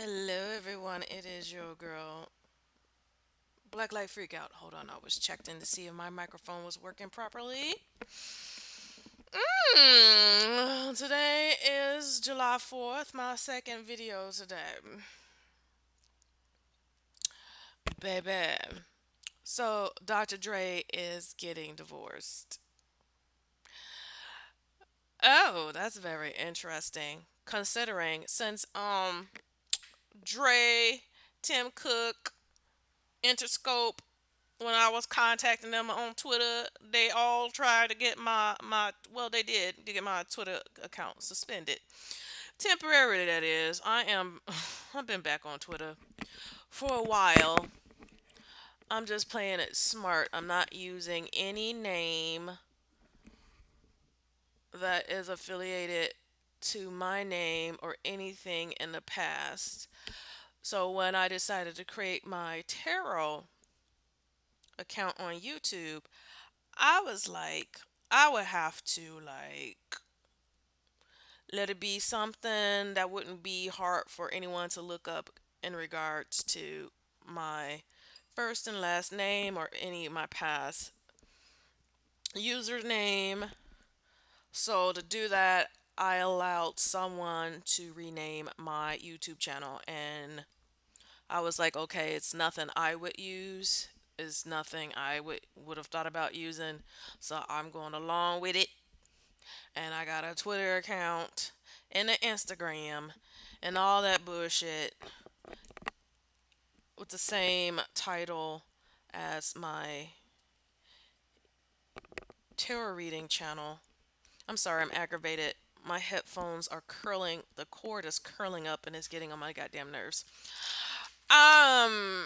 Hello, everyone. It is your girl, Black Light Freakout. Hold on, I was checked in to see if my microphone was working properly. Today is July 4th, my second video today. Baby. So, Dr. Dre is getting divorced. Oh, that's very interesting. Considering since Dre, Tim Cook, Interscope, when I was contacting them on Twitter, they all tried to get my well, they did to get my Twitter account suspended temporarily. That is, I've been back on Twitter for a while. I'm just playing it smart. I'm not using any name that is affiliated to my name or anything in the past. So when I decided to create my tarot account on YouTube, I was like, I would have to let it be something that wouldn't be hard for anyone to look up in regards to my first and last name or any of my past username. So to do that, I allowed someone to rename my YouTube channel, and I was like, okay, it's nothing I would use. It's nothing I would have thought about using. So I'm going along with it, and I got a Twitter account and an Instagram and all that bullshit with the same title as my tarot reading channel. I'm sorry, I'm aggravated. My headphones are curling, the cord is curling up and it's getting on my goddamn nerves. Um,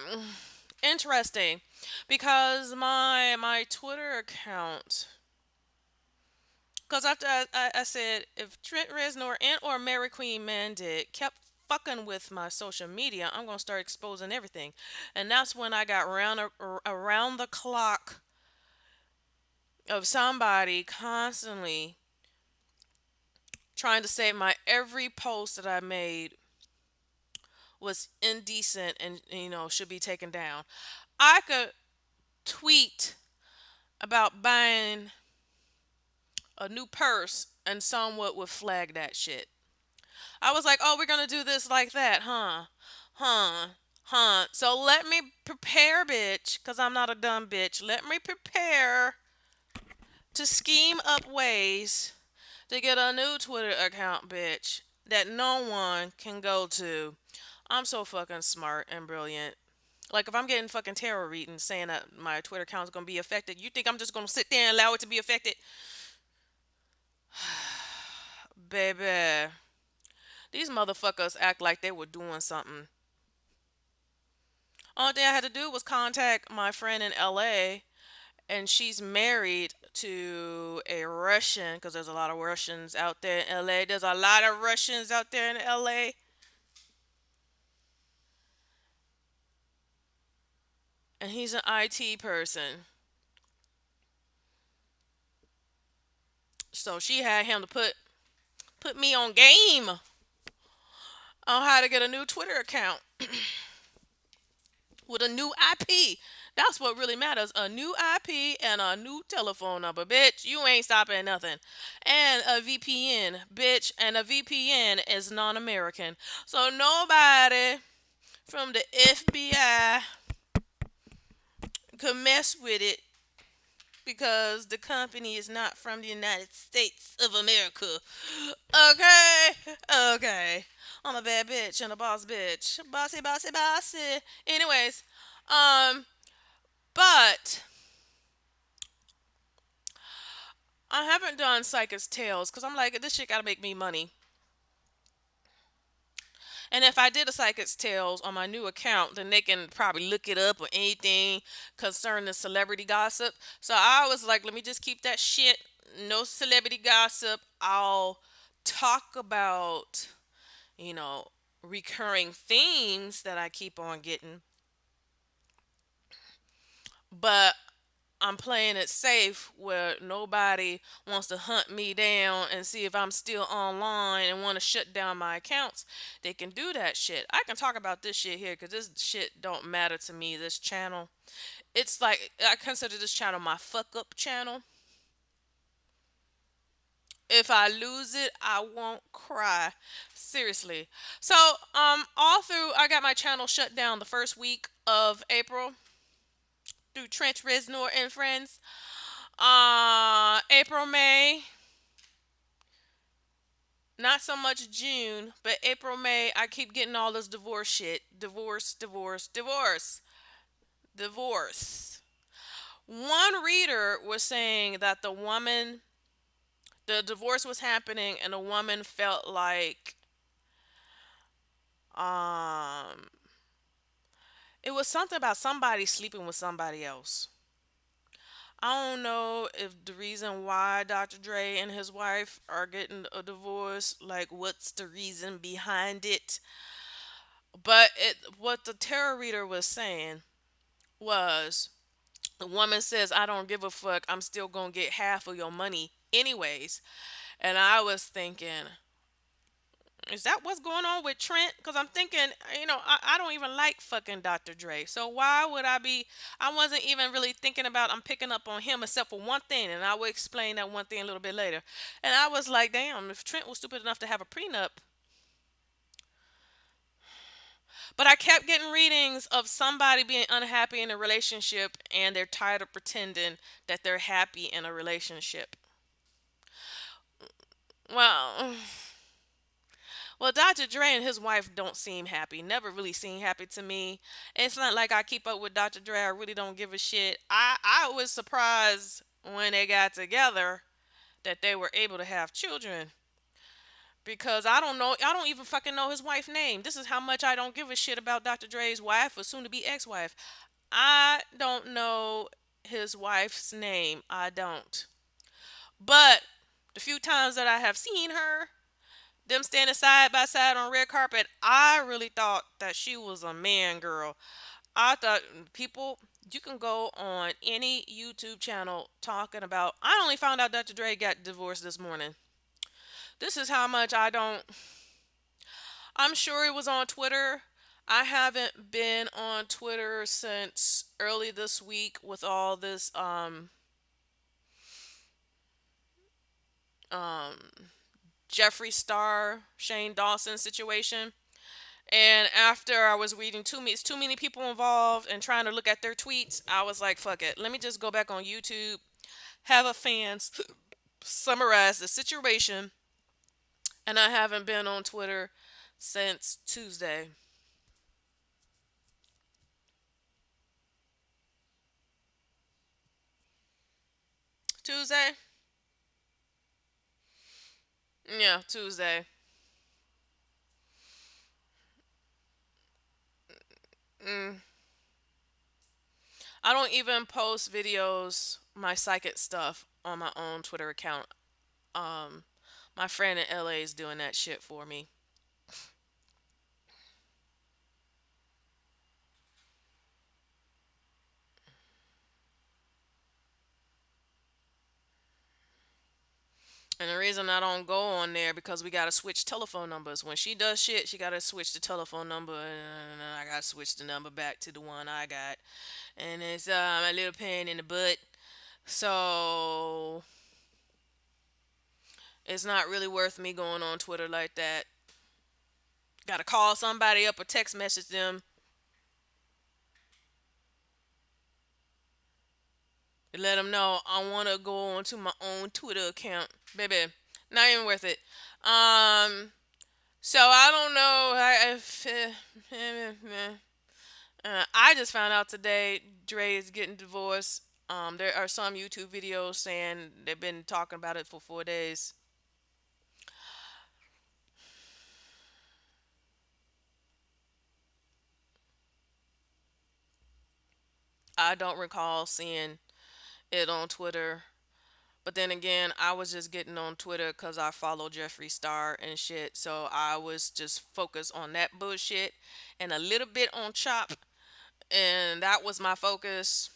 Interesting because my Twitter account, because after I said if Trent Reznor and or Mary Queen Mandit kept fucking with my social media, I'm gonna start exposing everything, and that's when I got around the clock of somebody constantly trying to say my every post that I made was indecent and should be taken down. I could tweet about buying a new purse and someone would flag that shit. I was like, oh, we're gonna do this like that, huh? Huh? Huh? So let me prepare, bitch, because I'm not a dumb bitch. Let me prepare to scheme up ways to get a new Twitter account, bitch, that no one can go to. I'm so fucking smart and brilliant. Like, if I'm getting fucking tarot readings saying that my Twitter account is gonna be affected, you think I'm just gonna sit there and allow it to be affected? Baby, these motherfuckers act like they were doing something. Only thing I had to do was contact my friend in LA, and she's married to a Russian because there's a lot of Russians out there in LA. There's a lot of Russians out there in LA, and he's an IT person. So she had him to put me on game on how to get a new Twitter account with a new IP. That's what really matters. A new IP and a new telephone number. Bitch, you ain't stopping nothing. And a VPN, bitch. And a VPN is non American. So nobody from the FBI could mess with it because the company is not from the United States of America. Okay? Okay. I'm a bad bitch and a boss bitch. Bossy, bossy, bossy. Anyways, um, but I haven't done Psychic's Tales because I'm like, this shit gotta make me money. And if I did a Psychic's Tales on my new account, then they can probably look it up or anything concerning celebrity gossip. So I was like, let me just keep that shit. No celebrity gossip. I'll talk about, you know, recurring themes that I keep on getting. But I'm playing it safe where nobody wants to hunt me down and see if I'm still online and want to shut down my accounts. They can do that shit. I can talk about this shit here because this shit don't matter to me. This channel, it's like I consider this channel my fuck up channel. If I lose it, I won't cry. Seriously. So, all through, I got my channel shut down the first week of April through Trent Reznor and friends. April, May, not so much June, but April, May, I keep getting all this divorce shit. Divorce, divorce, divorce, divorce. One reader was saying that the divorce was happening, and the woman felt like um it was something about somebody sleeping with somebody else. I don't know if the reason why Dr. Dre and his wife are getting a divorce, like what's the reason behind it. But what the tarot reader was saying was the woman says, I don't give a fuck. I'm still gonna get half of your money anyways. And I was thinking, is that what's going on with Trent? Because I'm thinking, I don't even like fucking Dr. Dre. So why would I be? I wasn't even really thinking about I'm picking up on him except for one thing. And I will explain that one thing a little bit later. And I was like, damn, if Trent was stupid enough to have a prenup. But I kept getting readings of somebody being unhappy in a relationship and they're tired of pretending that they're happy in a relationship. Well, well, Dr. Dre and his wife don't seem happy. Never really seem happy to me. It's not like I keep up with Dr. Dre. I really don't give a shit. I was surprised when they got together that they were able to have children because I don't know. I don't even fucking know his wife's name. This is how much I don't give a shit about Dr. Dre's wife or soon to be ex-wife. I don't know his wife's name. I don't. But the few times that I have seen her, them standing side by side on red carpet, I really thought that she was a man girl. I thought people, you can go on any YouTube channel talking about. I only found out Dr. Dre got divorced this morning. This is how much I don't. I'm sure it was on Twitter. I haven't been on Twitter since early this week with all this um Jeffree Star, Shane Dawson situation. And after I was reading too many people involved and trying to look at their tweets, I was like, fuck it. Let me just go back on YouTube, have a fans summarize the situation. And I haven't been on Twitter since Tuesday. Tuesday? Yeah, Tuesday. Mm. I don't even post videos, my psychic stuff, on my own Twitter account. Um, my friend in LA is doing that shit for me. And the reason I don't go on there because we gotta switch telephone numbers. When she does shit, she gotta switch the telephone number, and I gotta switch the number back to the one I got. And it's a little pain in the butt. So it's not really worth me going on Twitter like that. Gotta call somebody up or text message them and let them know I wanna go on to my own Twitter account, baby. Not even worth it. So I don't know. I just found out today Dre is getting divorced. There are some YouTube videos saying they've been talking about it for 4 days. I don't recall seeing it on Twitter. But then again, I was just getting on Twitter because I follow Jeffree Star and shit. So I was just focused on that bullshit and a little bit on Chop. And that was my focus.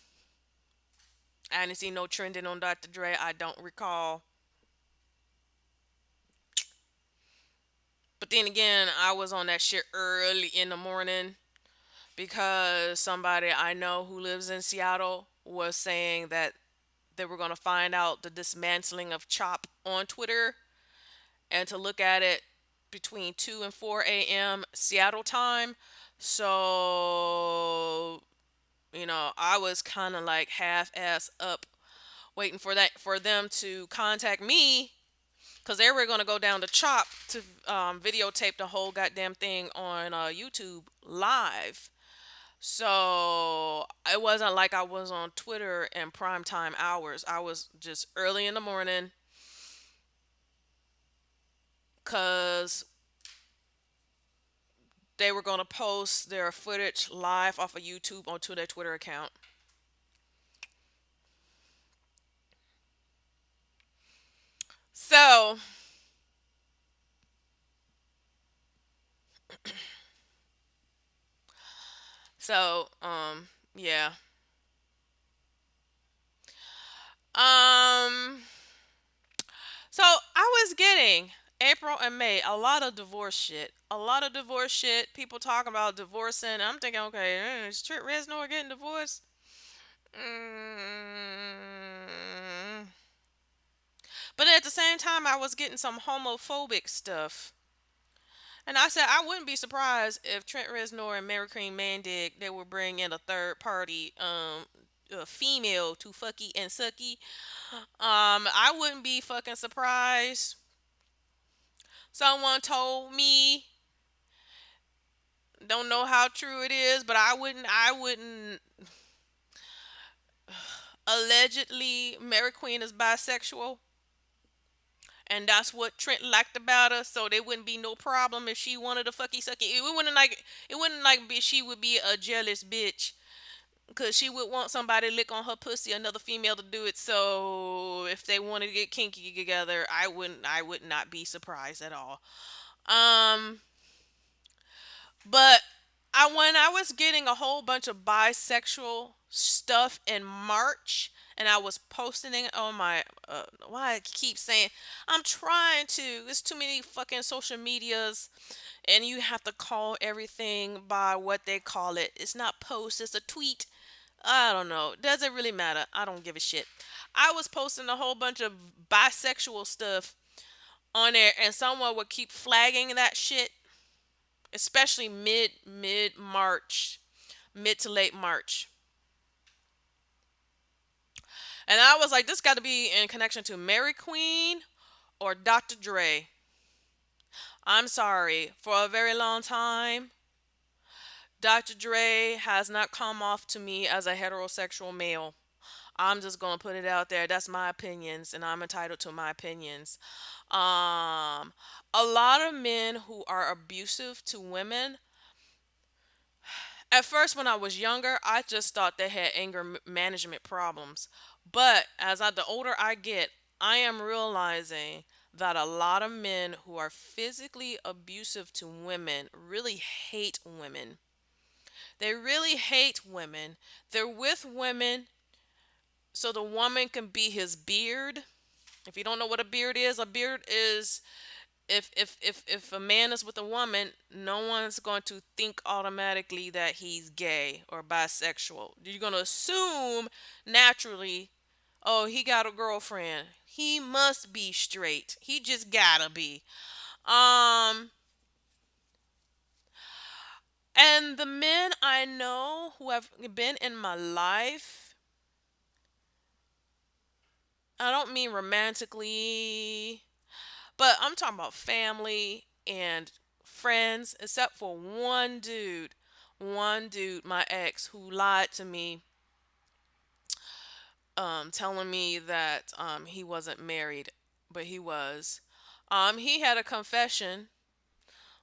I didn't see no trending on Dr. Dre. I don't recall. But then again, I was on that shit early in the morning because somebody I know who lives in Seattle was saying that they were going to find out the dismantling of Chop on Twitter and to look at it between 2 and 4 a.m. Seattle time. So, I was kind of like half ass up waiting for them to contact me because they were going to go down to Chop to videotape the whole goddamn thing on YouTube live. So it wasn't like I was on Twitter in prime time hours. I was just early in the morning because they were going to post their footage live off of YouTube onto their Twitter account. So, yeah. Um, so I was getting April and May a lot of divorce shit. A lot of divorce shit. People talking about divorcing. I'm thinking, okay, is Trent Reznor getting divorced? Mm. But at the same time, I was getting some homophobic stuff. And I said I wouldn't be surprised if Trent Reznor and Mary Queen Mandig they would bring in a third party, a female to fucky and sucky. I wouldn't be fucking surprised. Someone told me, don't know how true it is, but I wouldn't. Allegedly, Mary Queen is bisexual. And that's what Trent liked about her, so there wouldn't be no problem if she wanted to fucky sucky. It wouldn't like be she would be a jealous bitch because she would want somebody to lick on her pussy, another female to do it. So if they wanted to get kinky together, I would not be surprised at all. Um, but when I was getting a whole bunch of bisexual stuff in March, and I was posting it on my why I keep saying I'm trying to. There's too many fucking social medias, and you have to call everything by what they call it. It's not post, it's a tweet. I don't know. Doesn't really matter. I don't give a shit. I was posting a whole bunch of bisexual stuff on there, and someone would keep flagging that shit, especially mid March, mid to late March. And I was like, this got to be in connection to Mary Queen or Dr. Dre. I'm sorry. For a very long time, Dr. Dre has not come off to me as a heterosexual male. I'm just gonna put it out there. That's my opinions, and I'm entitled to my opinions. Um, a lot of men who are abusive to women. At first, when I was younger, I just thought they had anger management problems. But the older I get, I am realizing that a lot of men who are physically abusive to women really hate women. They really hate women. They're with women so the woman can be his beard. If you don't know what a beard is if a man is with a woman, no one's going to think automatically that he's gay or bisexual. You're going to assume naturally, oh, he got a girlfriend. He must be straight. He just gotta be. Um, and the men I know who have been in my life, I don't mean romantically, but I'm talking about family and friends, except for one dude. One dude, my ex, who lied to me, telling me that he wasn't married, but he was. He had a confession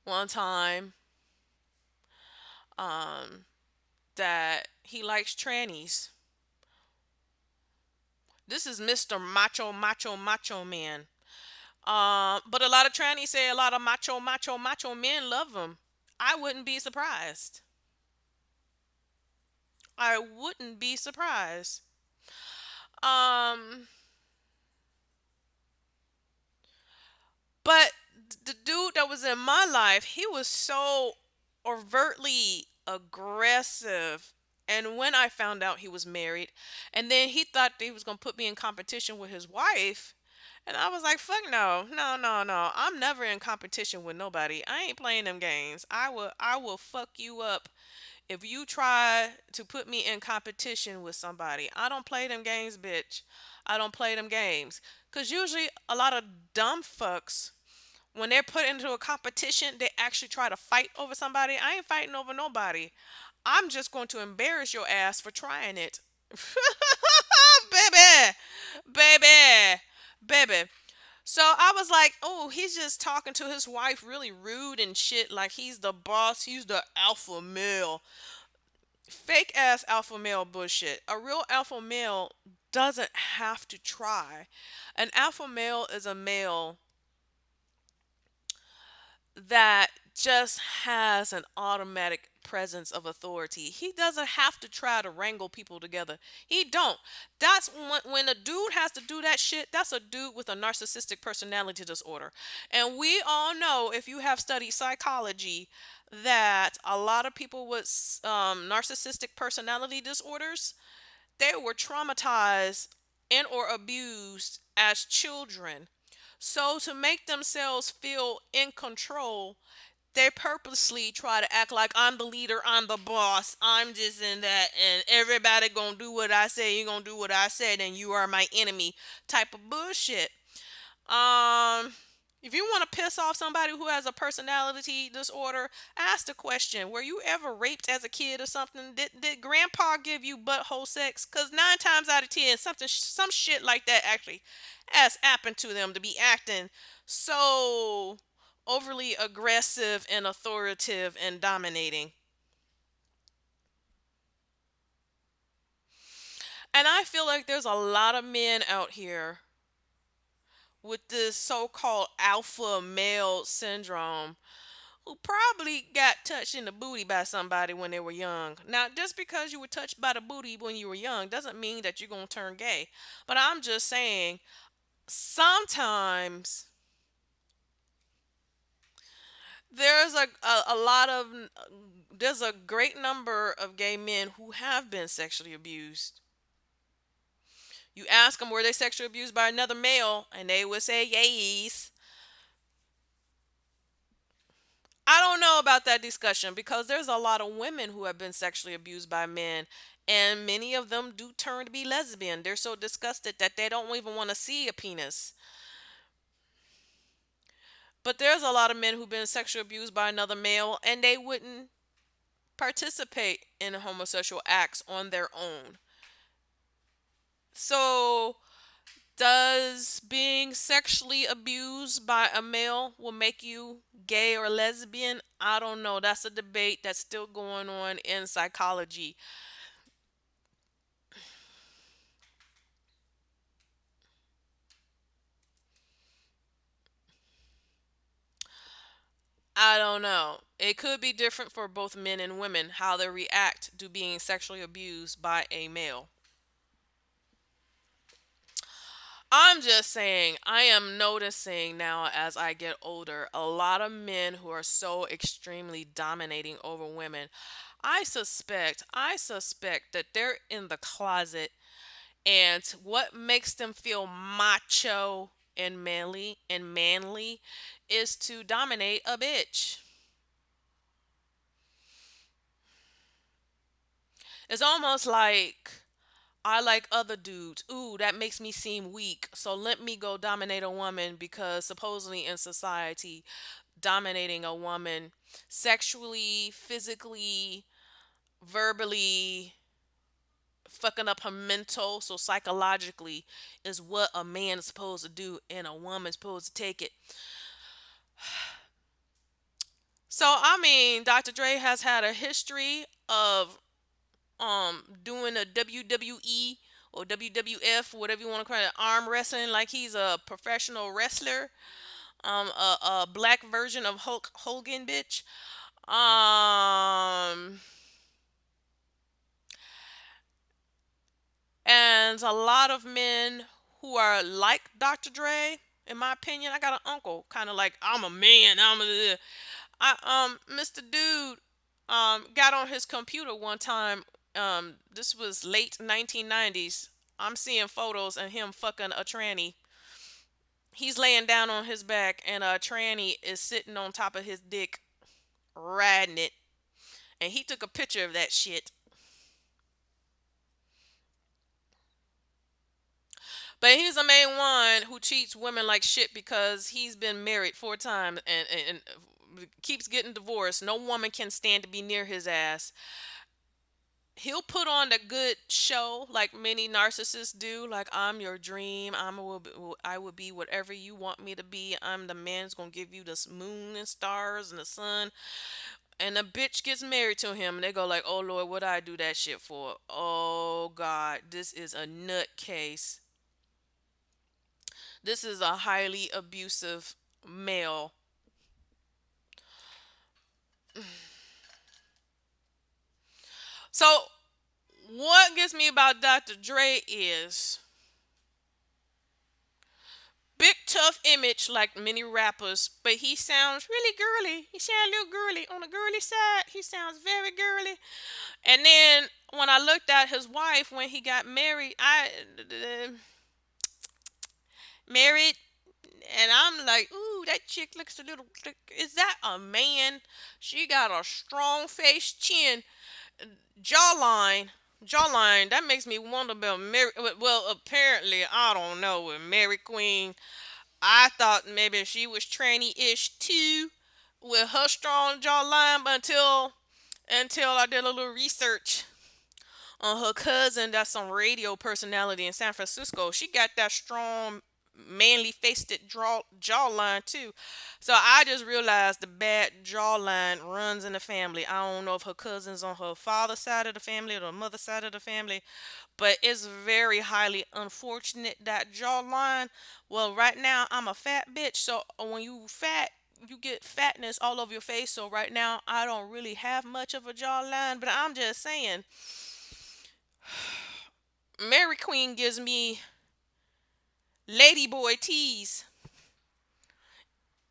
one time um, that he likes trannies. This is Mr. Macho, Macho, Macho Man. But a lot of trannies say a lot of macho, macho, macho men love him. I wouldn't be surprised. I wouldn't be surprised. Um, but the dude that was in my life, he was so overtly aggressive. And when I found out he was married, and then he thought that he was gonna put me in competition with his wife, and I was like, "Fuck no, no, no, no! I'm never in competition with nobody. I ain't playing them games. I will fuck you up if you try to put me in competition with somebody. I don't play them games, bitch. I don't play them games. Cause usually a lot of dumb fucks when they're put into a competition, they actually try to fight over somebody. I ain't fighting over nobody. I'm just going to embarrass your ass for trying it. Baby, baby, baby. So I was like, oh, he's just talking to his wife really rude and shit, like he's the boss, he's the alpha male. Fake ass alpha male bullshit. A real alpha male doesn't have to try. An alpha male is a male that just has an automatic presence of authority. He doesn't have to try to wrangle people together. He don't. That's when a dude has to do that shit. That's a dude with a narcissistic personality disorder. And we all know, if you have studied psychology, that a lot of people with narcissistic personality disorders, they were traumatized and or abused as children. So to make themselves feel in control, they purposely try to act like I'm the leader, I'm the boss, I'm this and that, and everybody gonna do what I say, you gonna do what I said, and you are my enemy type of bullshit. Um, if you want to piss off somebody who has a personality disorder, ask the question: were you ever raped as a kid or something? Did grandpa give you butthole sex? Cause 9 times out of 10, some shit like that actually has happened to them to be acting so overly aggressive and authoritative and dominating. And I feel like there's a lot of men out here with this so-called alpha male syndrome who probably got touched in the booty by somebody when they were young. Now, just because you were touched by the booty when you were young doesn't mean that you're going to turn gay. But I'm just saying, sometimes there's a lot of, there's a great number of gay men who have been sexually abused. You ask them, were they sexually abused by another male, and they would say yes. I don't know about that discussion because there's a lot of women who have been sexually abused by men, and many of them do turn to be lesbian. They're so disgusted that they don't even want to see a penis. But there's a lot of men who've been sexually abused by another male, and they wouldn't participate in homosexual acts on their own. So, does being sexually abused by a male will make you gay or lesbian? I don't know. That's a debate that's still going on in psychology. I don't know. It could be different for both men and women how they react to being sexually abused by a male. I'm just saying, I am noticing now as I get older, a lot of men who are so extremely dominating over women. I suspect that they're in the closet, and what makes them feel macho and manly is to dominate a bitch. It's almost like I like other dudes. Ooh, that makes me seem weak. So let me go dominate a woman because supposedly in society, dominating a woman sexually, physically, verbally, fucking up her mental, so psychologically, is what a man is supposed to do and a woman's supposed to take it. So I mean, Dr. Dre has had a history of doing a WWE or WWF, whatever you want to call it, arm wrestling, like he's a professional wrestler. A black version of Hulk Hogan, bitch. Um, And a lot of men who are like Dr. Dre, in my opinion, I got an uncle, kind of like I'm a man. Mr. Dude, got on his computer one time. This was late 1990s. I'm seeing photos of him fucking a tranny. He's laying down on his back, and a tranny is sitting on top of his dick, riding it. And he took a picture of that shit. But he's the main one who treats women like shit because he's been married 4 times and keeps getting divorced. No woman can stand to be near his ass. He'll put on a good show like many narcissists do, like I'm your dream. I will be whatever you want me to be. I'm the man who's gonna give you the moon and stars and the sun. And the bitch gets married to him, and they go like, "Oh Lord, what I do that shit for? Oh God, this is a nutcase. This is a highly abusive male." So what gets me about Dr. Dre is big tough image like many rappers, but he sounds really girly. He sounds a little girly on the girly side. He sounds very girly. And then when I looked at his wife when he got married, I married, and I'm like, ooh, that chick looks a little. Is that a man? She got a strong face, chin, jawline. Jawline. That makes me wonder about Mary. Well, apparently, I don't know with Mary Queen. I thought maybe she was tranny-ish too, with her strong jawline. But until I did a little research on her cousin, that's some radio personality in San Francisco. She got that strong, manly faced jawline too. So I just realized the bad jawline runs in the family. I don't know if her cousin's on her father's side of the family or the mother's side of the family, but it's very highly unfortunate that jawline. Well, right now I'm a fat bitch, so when you fat, you get fatness all over your face. So right now I don't really have much of a jawline, but I'm just saying, Mary Queen gives me ladyboy tease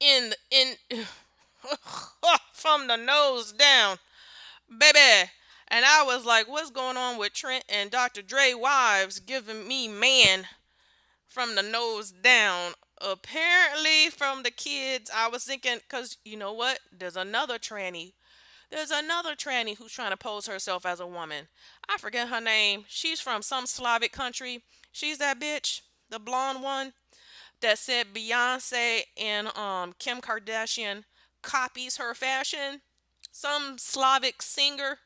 in from the nose down, baby. And I was like, what's going on with Trent and Dr. Dre wives giving me man from the nose down? Apparently, from the kids, I was thinking, because you know what? There's another tranny who's trying to pose herself as a woman. I forget her name. She's from some Slavic country. She's that bitch, the blonde one that said Beyonce and Kim Kardashian copies her fashion. Some Slavic singer.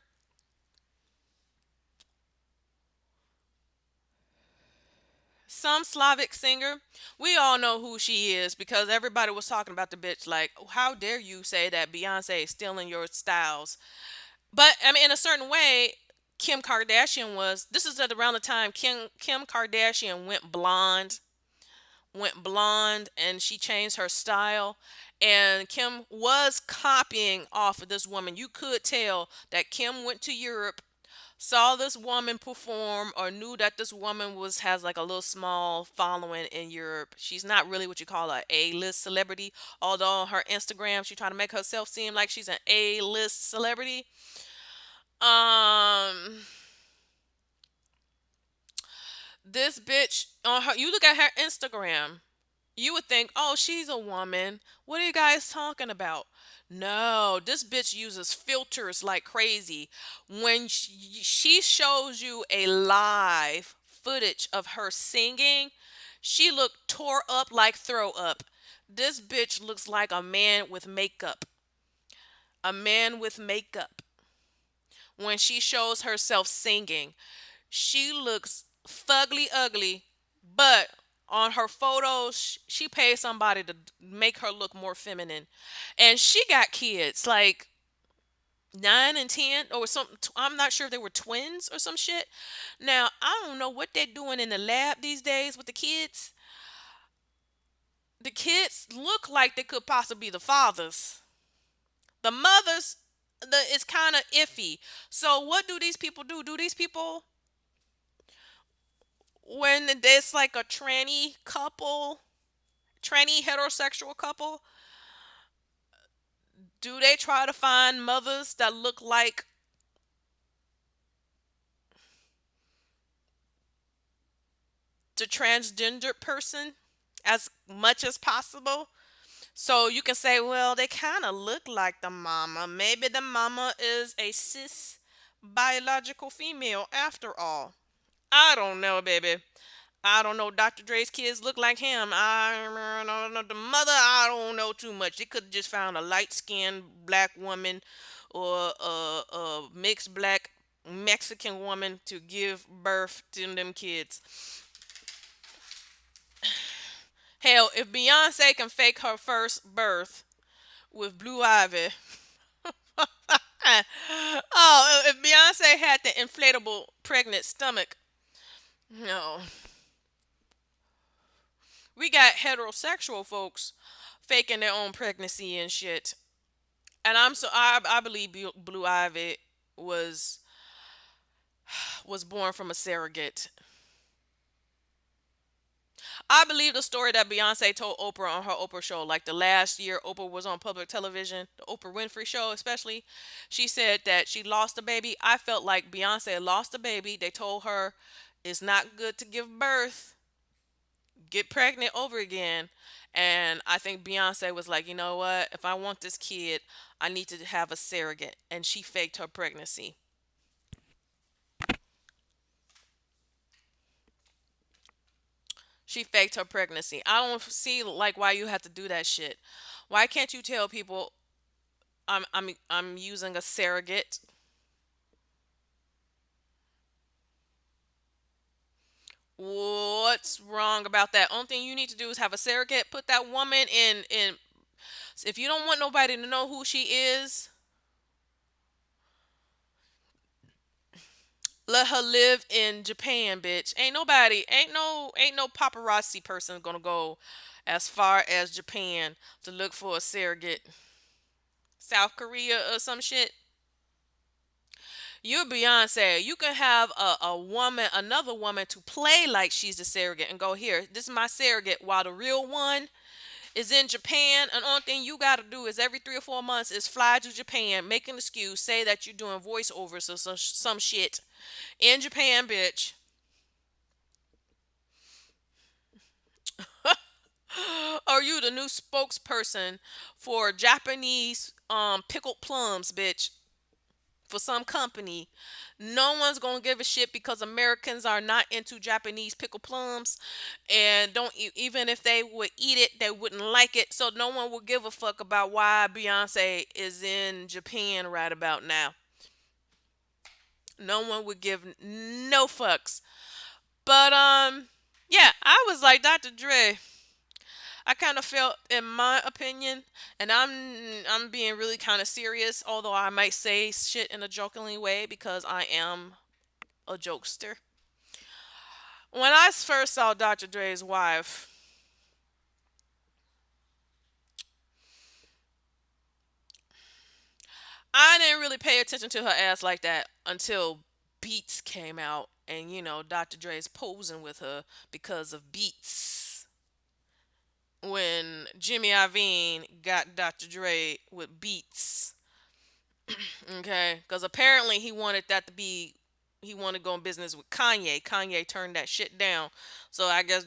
Some Slavic singer. We all know who she is because everybody was talking about the bitch like, how dare you say that Beyonce is stealing your styles? But I mean, in a certain way, Kim Kardashian was. This is at around the time Kim Kardashian went blonde, and she changed her style. And Kim was copying off of this woman. You could tell that Kim went to Europe, saw this woman perform, or knew that this woman was has like a little small following in Europe. She's not really what you call a A-list celebrity, although on her Instagram she trying to make herself seem like she's an A-list celebrity. Um, this bitch on her. You look at her Instagram. You would think, oh, she's a woman. What are you guys talking about? No, this bitch uses filters like crazy. When she shows you a live footage of her singing, she looked tore up like throw up. This bitch looks like a man with makeup. A man with makeup. When she shows herself singing, she looks fugly ugly, but on her photos, she paid somebody to make her look more feminine. And she got kids, like 9 and 10, or something. I'm not sure if they were twins or some shit. Now, I don't know what they're doing in the lab these days with the kids. The kids look like they could possibly be the fathers. The mothers, it's kind of iffy. So, what do these people do? Do these people when there's like a tranny heterosexual couple, do they try to find mothers that look like the transgender person as much as possible? So you can say, well, they kind of look like the mama. Maybe the mama is a cis biological female after all. I don't know, baby. I don't know. Dr. Dre's kids look like him. I don't know. The mother, I don't know too much. They could have just found a light skinned black woman or a mixed black Mexican woman to give birth to them kids. Hell, if Beyonce can fake her first birth with Blue Ivy, oh, if Beyonce had the inflatable pregnant stomach, no, we got heterosexual folks faking their own pregnancy and shit. And I believe Blue Ivy was was born from a surrogate. I believe the story that Beyonce told Oprah on her Oprah show, like the last year Oprah was on public television, the Oprah Winfrey show especially. She said that she lost a baby. I felt like Beyonce lost a baby. They told her it's not good to give birth, get pregnant over again. And I think Beyonce was like, you know what? If I want this kid, I need to have a surrogate. And she faked her pregnancy. She faked her pregnancy. I don't see like why you have to do that shit. Why can't you tell people I'm using a surrogate? What's wrong about that? Only thing you need to do is have a surrogate. Put that woman in. If you don't want nobody to know who she is, let her live in Japan, bitch. Ain't no paparazzi person gonna go as far as Japan to look for a surrogate. South Korea or some shit. You're Beyonce. You can have a woman, another woman, to play like she's the surrogate and go, here, this is my surrogate, while the real one is in Japan. And only thing you got to do is every 3 or 4 months is fly to Japan, make an excuse, say that you're doing voiceovers or some shit in Japan, bitch. Or you the new spokesperson for Japanese pickled plums, bitch, for some company. No one's gonna give a shit because Americans are not into Japanese pickle plums, and don't even if they would eat it, they wouldn't like it. So no one will give a fuck about why Beyonce is in Japan right about now. No one would give no fucks. But yeah, I was like Dr. Dre. I kind of felt, in my opinion, and I'm being really kind of serious, although I might say shit in a jokingly way because I am a jokester. When I first saw Dr. Dre's wife, I didn't really pay attention to her ass like that until Beats came out, and Dr. Dre's posing with her because of Beats. When Jimmy Iovine got Dr. Dre with Beats, okay, because apparently he wanted to go in business with Kanye. Kanye turned that shit down. So I guess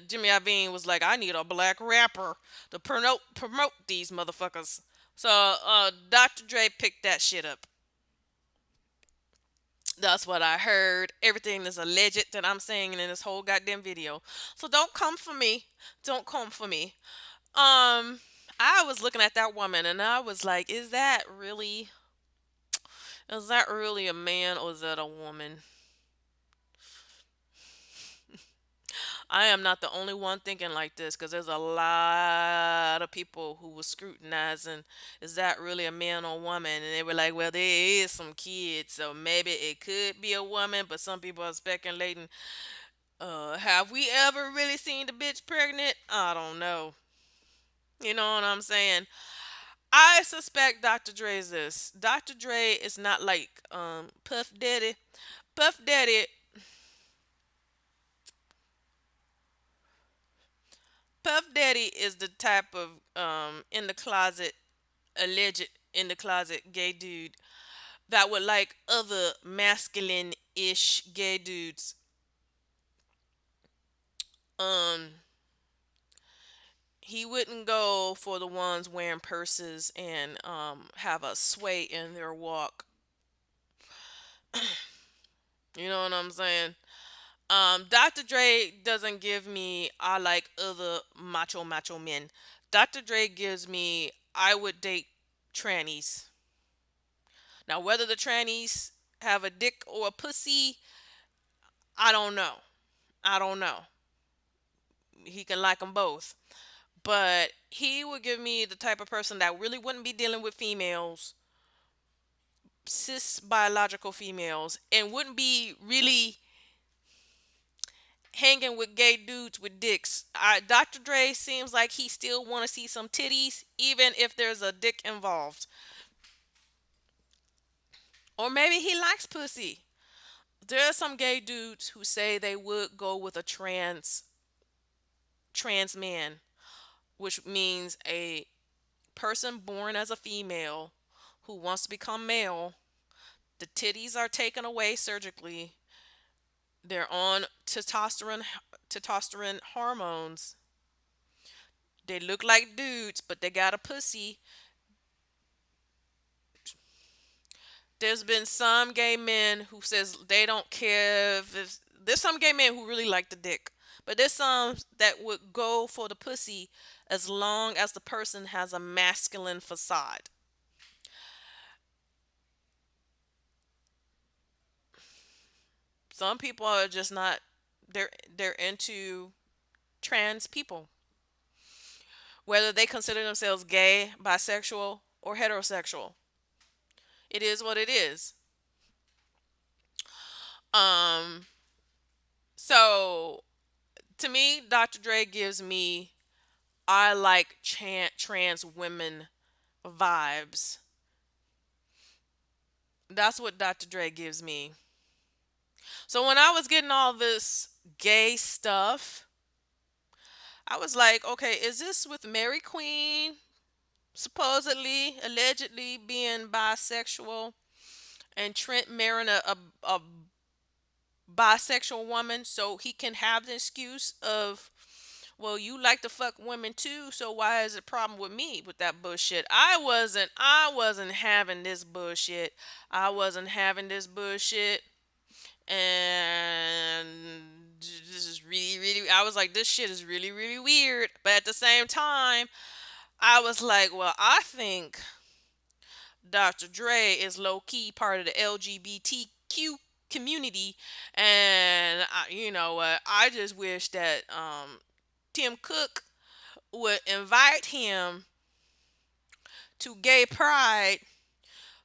Jimmy Iovine was like, I need a black rapper to promote these motherfuckers. So Dr. Dre picked that shit up. That's what I heard. Everything is alleged that I'm saying in this whole goddamn video. So don't come for me. Don't come for me. I was looking at that woman and I was like, is that really a man or is that a woman? I am not the only one thinking like this because there's a lot of people who were scrutinizing, is that really a man or woman? And they were like, well, there is some kids, so maybe it could be a woman, but some people are speculating. Have we ever really seen the bitch pregnant? I don't know. You know what I'm saying? I suspect Dr. Dre is this. Dr. Dre is not like Puff Daddy. Puff Daddy Puff Daddy is the type of in the closet, alleged in the closet gay dude that would like other masculine ish gay dudes. Um, he wouldn't go for the ones wearing purses and have a sway in their walk. You know what I'm saying? Dr. Dre doesn't give me I like other macho men. Dr. Dre gives me I would date trannies. Now whether the trannies have a dick or a pussy, I don't know. I don't know. He can like them both. But he would give me the type of person that really wouldn't be dealing with females, cis biological females, and wouldn't be really hanging with gay dudes with dicks. Dr. Dre seems like he still want to see some titties, even if there's a dick involved. Or maybe he likes pussy. There are some gay dudes who say they would go with a trans man, which means a person born as a female who wants to become male. The titties are taken away surgically. They're on testosterone hormones. They look like dudes, but they got a pussy. There's been some gay men who says they don't care if there's some gay men who really like the dick, but there's some that would go for the pussy as long as the person has a masculine facade. Some people are just not, they're into trans people, whether they consider themselves gay, bisexual, or heterosexual. It is what it is. Um, so to me, Dr. Dre gives me I like trans women vibes. That's what Dr. Dre gives me. So when I was getting all this gay stuff, I was like, okay, is this with Mary Queen supposedly, allegedly being bisexual, and Trent marrying a bisexual woman so he can have the excuse of, well, you like to fuck women too, so why is it a problem with me with that bullshit? I wasn't having this bullshit. I wasn't having this bullshit. And this is really I was like, this shit is really weird. But at the same time, I was like, well, I think Dr. Dre is low key part of the LGBTQ community, and you know what? I just wish that Tim Cook would invite him to Gay Pride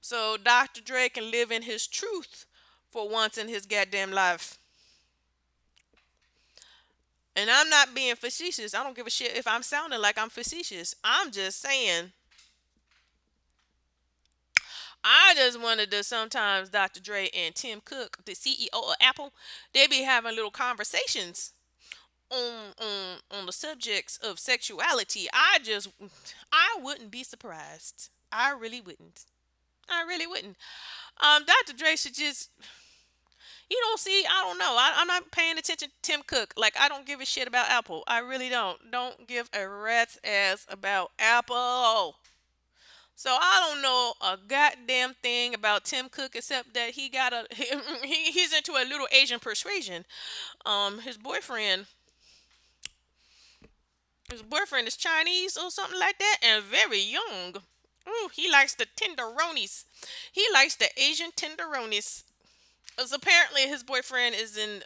so Dr. Dre can live in his truth for once in his goddamn life. And I'm not being facetious. I don't give a shit if I'm sounding like I'm facetious. I'm just saying. I just wanted to sometimes Dr. Dre and Tim Cook, the CEO of Apple, they be having little conversations on the subjects of sexuality. I wouldn't be surprised. I really wouldn't. I really wouldn't. Dr. Dre should just, you don't see. I don't know. I'm not paying attention to Tim Cook. Like I don't give a shit about Apple. I really don't. Don't give a rat's ass about Apple. So I don't know a goddamn thing about Tim Cook except that he got a he's into a little Asian persuasion. His boyfriend is Chinese or something like that and very young. Ooh, he likes the tenderonis. He likes the Asian tenderonis. As apparently his boyfriend is in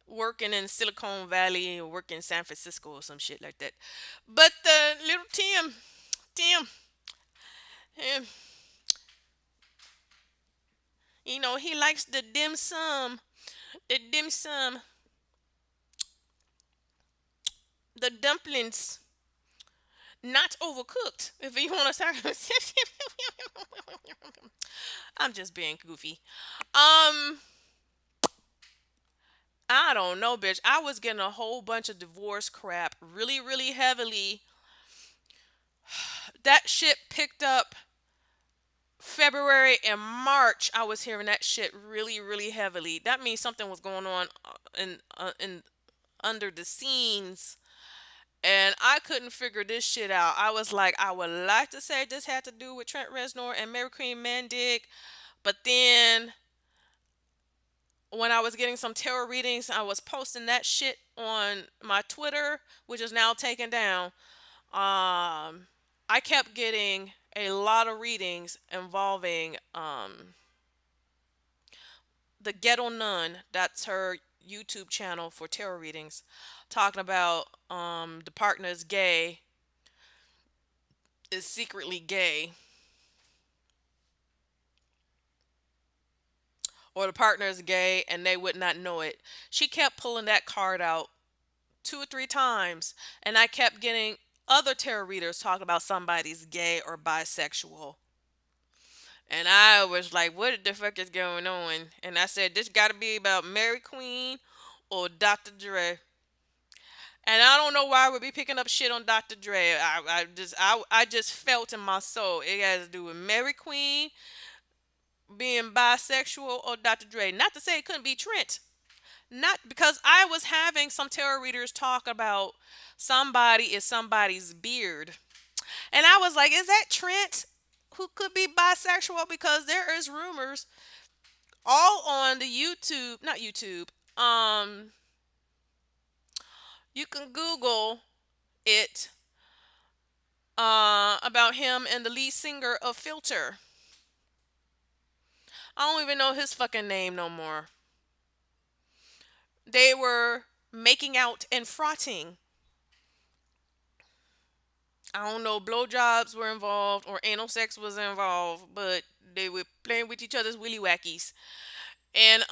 working in Silicon Valley or working in San Francisco or some shit like that. But little Tim, him, he likes the dim sum, the dumplings, not overcooked. If you want to start, I'm just being goofy. Um, I don't know, bitch. I was getting a whole bunch of divorce crap really, really heavily. That shit picked up February and March. I was hearing that shit really, really heavily. That means something was going on in under the scenes, and I couldn't figure this shit out. I was like, I would like to say this had to do with Trent Reznor and Mary Queen Mendig, but then when I was getting some tarot readings, I was posting that shit on my Twitter, which is now taken down. I kept getting a lot of readings involving the Ghetto Nun. That's her YouTube channel for tarot readings, talking about the partner is gay, is secretly gay, or the partner is gay and they would not know it. She kept pulling that card out 2 or 3 times, and I kept getting other tarot readers talking about somebody's gay or bisexual. And I was like, what the fuck is going on? And I said, this got to be about Mary Queen or Dr. Dre. And I don't know why I would be picking up shit on Dr. Dre. I just felt in my soul it has to do with Mary Queen being bisexual or Dr. Dre. Not to say it couldn't be Trent. Not because I was having some tarot readers talk about somebody is somebody's beard. And I was like, is that Trent who could be bisexual? Because there is rumors all on the YouTube, not YouTube. You can Google it about him and the lead singer of Filter. I don't even know his fucking name no more. They were making out and frotting. I don't know, blowjobs were involved or anal sex was involved, but they were playing with each other's willy wackies. And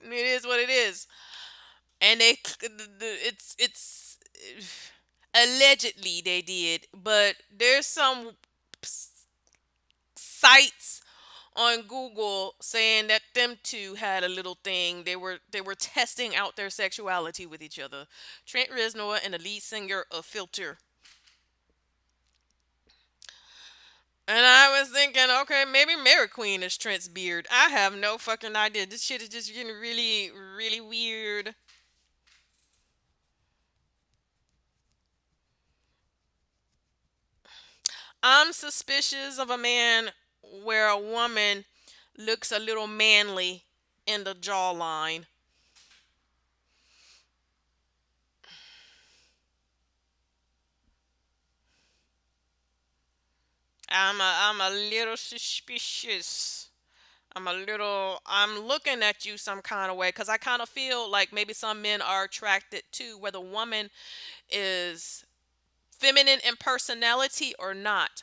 it is what it is. And it's allegedly they did, but there's some sites on Google saying that them two had a little thing. They were testing out their sexuality with each other. Trent Reznor and the lead singer of Filter. And I was thinking, okay, maybe Mary Queen is Trent's beard. I have no fucking idea. This shit is just getting really, really weird. I'm suspicious of a man where a woman looks a little manly in the jawline. I'm a little suspicious. I'm looking at you some kind of way because I kind of feel like maybe some men are attracted to whether a woman is feminine in personality or not.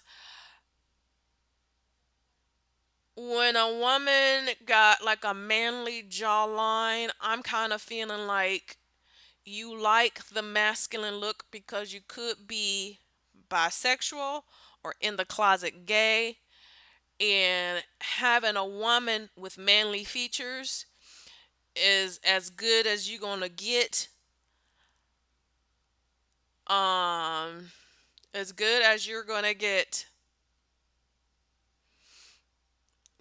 When a woman got like a manly jawline, I'm kind of feeling like you like the masculine look because you could be bisexual or in the closet gay, and having a woman with manly features is as good as you're gonna get. Um, as good as you're gonna get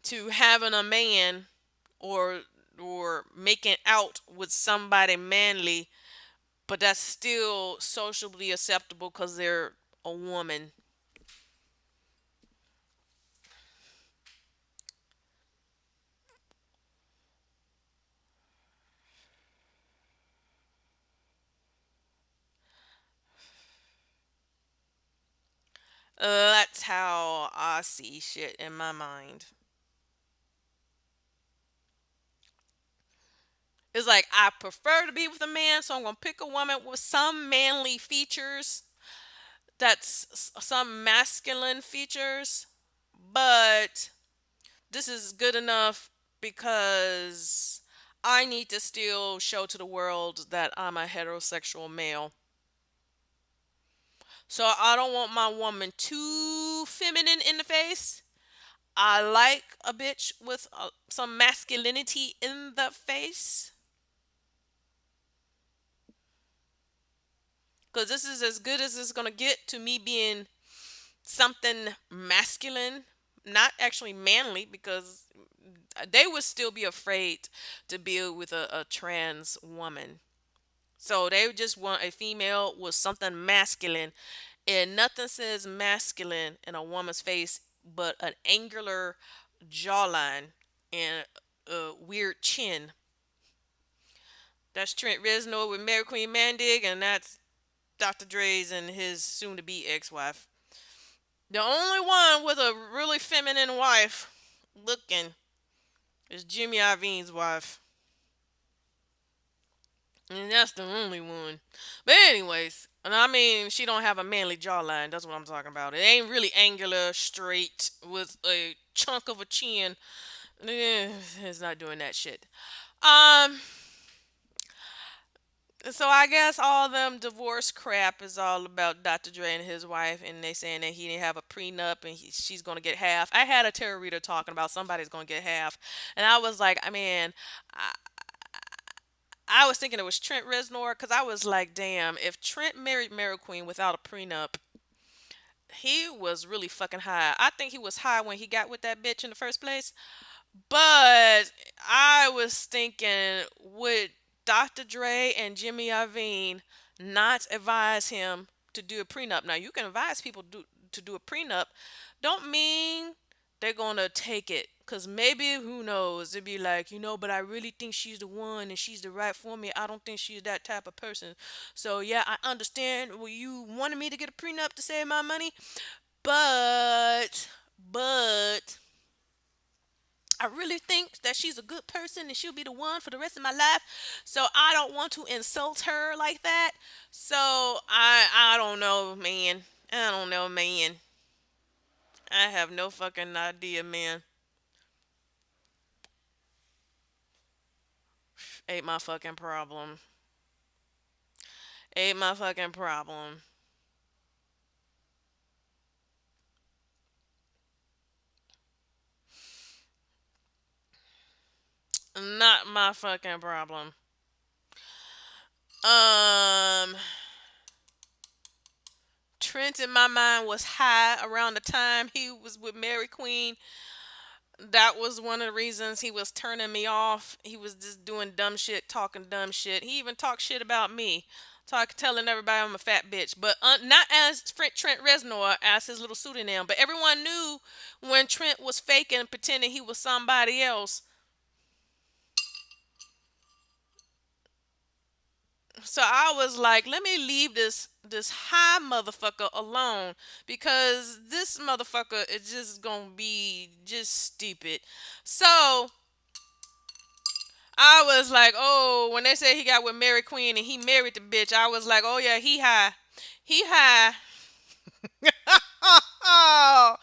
to having a man or making out with somebody manly, but that's still socially acceptable because they're a woman. That's how I see shit in my mind. It's like I prefer to be with a man, so I'm gonna pick a woman with some manly features. That's some masculine features, but this is good enough because I need to still show to the world that I'm a heterosexual male. So I don't want my woman too feminine in the face. I like a bitch with some masculinity in the face. Because this is as good as it's going to get to me being something masculine, not actually manly, because they would still be afraid to be with a trans woman. So they just want a female with something masculine, and nothing says masculine in a woman's face but an angular jawline and a weird chin. That's Trent Reznor with Mary Queen Mandig, and that's Dr. Dre's and his soon-to-be ex-wife. The only one with a really feminine wife looking is Jimmy Iovine's wife. And that's the only one. But anyways, and I mean, she don't have a manly jawline. That's what I'm talking about. It ain't really angular, straight, with a chunk of a chin. It's not doing that shit. Um, so I guess all them divorce crap is all about Dr. Dre and his wife, and they saying that he didn't have a prenup and she's gonna get half. I had a tarot reader talking about somebody's gonna get half, and I was like, I mean, I was thinking it was Trent Reznor because I was like, damn, if Trent married Mary Queen without a prenup, he was really fucking high. I think he was high when he got with that bitch in the first place. But I was thinking, would Dr. Dre and Jimmy Iovine not advise him to do a prenup? Now, you can advise people to do a prenup. Don't mean they're going to take it. Because maybe, who knows, it'd be like, but I really think she's the one and she's the right for me. I don't think she's that type of person. So, yeah, I understand. Well, you wanted me to get a prenup to save my money. But, I really think that she's a good person and she'll be the one for the rest of my life. So I don't want to insult her like that. So I don't know, man. I don't know, man. I have no fucking idea, man. Ain't my fucking problem. Ain't my fucking problem. Not my fucking problem. Um Trent in my mind was high around the time he was with Mary Queen. That was one of the reasons he was turning me off. He was just doing dumb shit, talking dumb shit. He even talked shit about me, telling everybody I'm a fat bitch, but not as Trent Reznor, as his little pseudonym. But everyone knew when Trent was faking, pretending he was somebody else. So I was like, let me leave this high motherfucker alone because this motherfucker is just gonna be just stupid. So I was like, oh, when they said he got with Mary Queen and he married the bitch, I was like, oh yeah, he high. He high. Oh,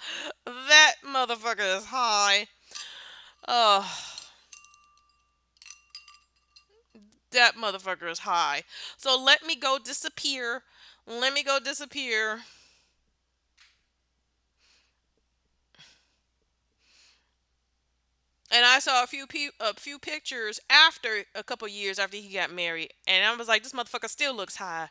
that motherfucker is high. Oh, that motherfucker is high. So let me go disappear. Let me go disappear. And I saw a few pictures after a couple years after he got married, and I was like, this motherfucker still looks high.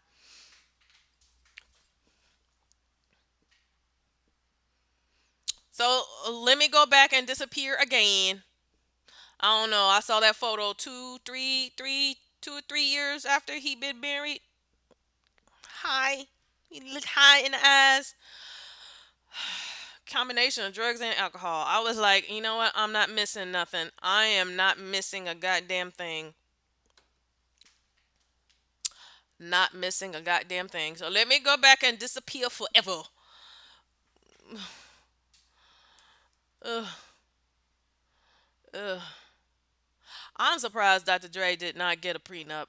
So let me go back and disappear again. I don't know. I saw that photo 2 or 3 years after he been married. High. He looked high in the eyes. Combination of drugs and alcohol. I was like, you know what? I'm not missing nothing. I am not missing a goddamn thing. Not missing a goddamn thing. So let me go back and disappear forever. Ugh, ugh. I'm surprised Dr. Dre did not get a prenup.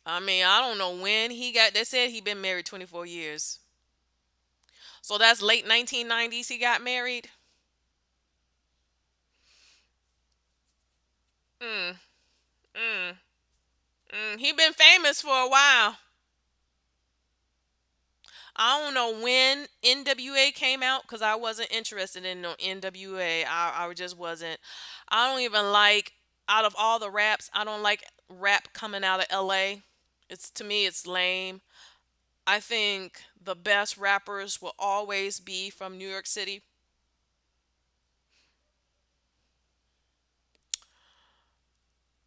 I mean, I don't know when he got. They said he been married 24 years. So that's late 1990s. He got married. Mm, mm, He been famous for a while. I don't know when NWA came out because I wasn't interested in no NWA. I just wasn't. I don't even like, out of all the raps, I don't like rap coming out of LA. It's, to me, it's lame. I think the best rappers will always be from New York City.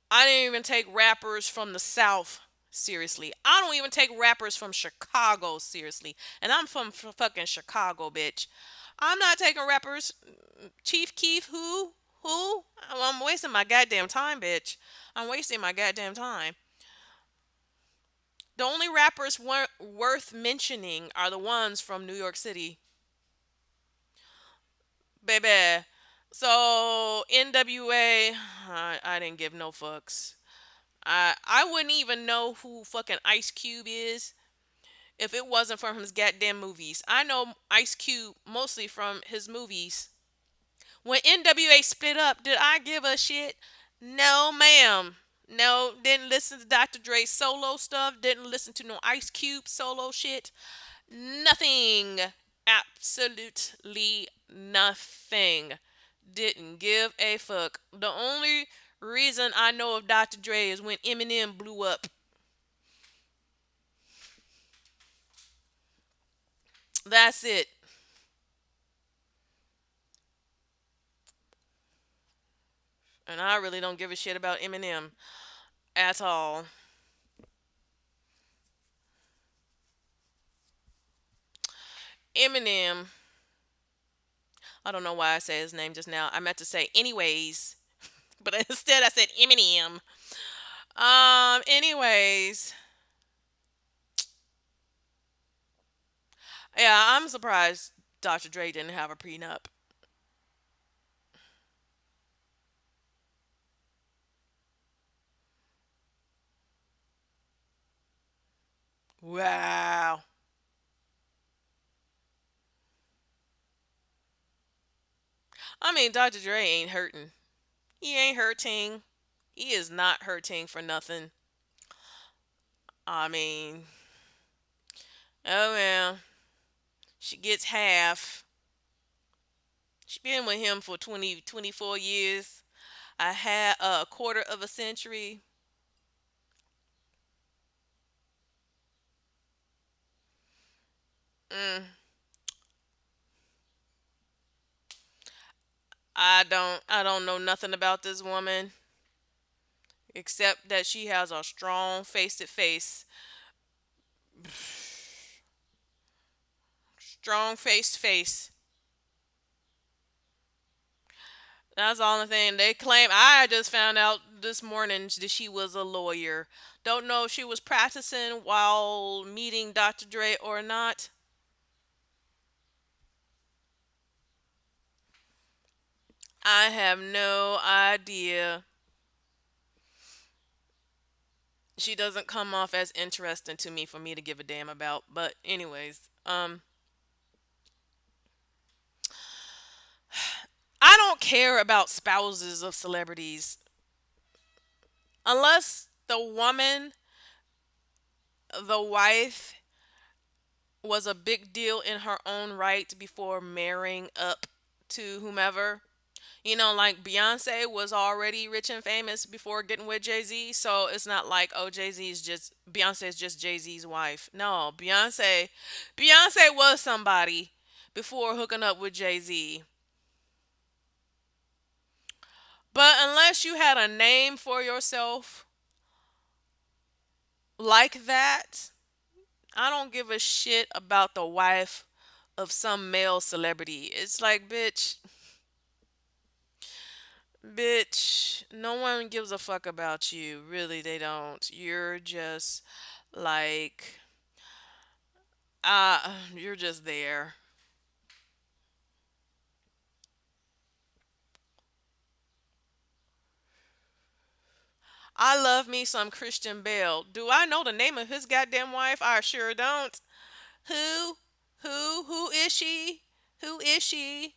I didn't even take rappers from the South seriously. I don't even take rappers from Chicago seriously. And I'm from fucking Chicago, bitch. I'm not taking rappers. Chief Keef, who? Who? I'm wasting my goddamn time, bitch. I'm wasting my goddamn time. The only rappers worth mentioning are the ones from New York City, baby. So NWA, I didn't give no fucks. I wouldn't even know who fucking Ice Cube is if it wasn't from his goddamn movies. I know Ice Cube mostly from his movies. When NWA split up, did I give a shit? No, ma'am. No, didn't listen to Dr. Dre's solo stuff. Didn't listen to no Ice Cube solo shit. Nothing. Absolutely nothing. Didn't give a fuck. The only reason I know of Dr. Dre is when Eminem blew up. That's it. And I really don't give a shit about Eminem at all. Eminem, I don't know why I said his name just now. I meant to say anyways, but instead I said Eminem. Anyways, yeah, I'm surprised Dr. Dre didn't have a prenup. Wow. I mean, Dr. Dre ain't hurting. He ain't hurting. He is not hurting for nothing. I mean, oh well, she gets half. She been with him for 20, 24 years. I had a quarter of a century. Mm, I don't know nothing about this woman except that she has a strong face to face. Strong face to face. That's the only thing they claim. I just found out this morning that she was a lawyer. Don't know if she was practicing while meeting Dr. Dre or not. I have no idea. She doesn't come off as interesting to me for me to give a damn about. But anyways, I don't care about spouses of celebrities unless the wife, was a big deal in her own right before marrying up to whomever. You know, like Beyonce was already rich and famous before getting with Jay Z, so it's not like, oh, Jay Z is just Beyonce is just Jay Z's wife. No, Beyonce was somebody before hooking up with Jay Z. But unless you had a name for yourself like that, I don't give a shit about the wife of some male celebrity. It's like, bitch, no one gives a fuck about you. Really, they don't. You're just like, you're just there. I love me some Christian Bale. Do I know the name of his goddamn wife? I sure don't. Who? Who is she? Who is she?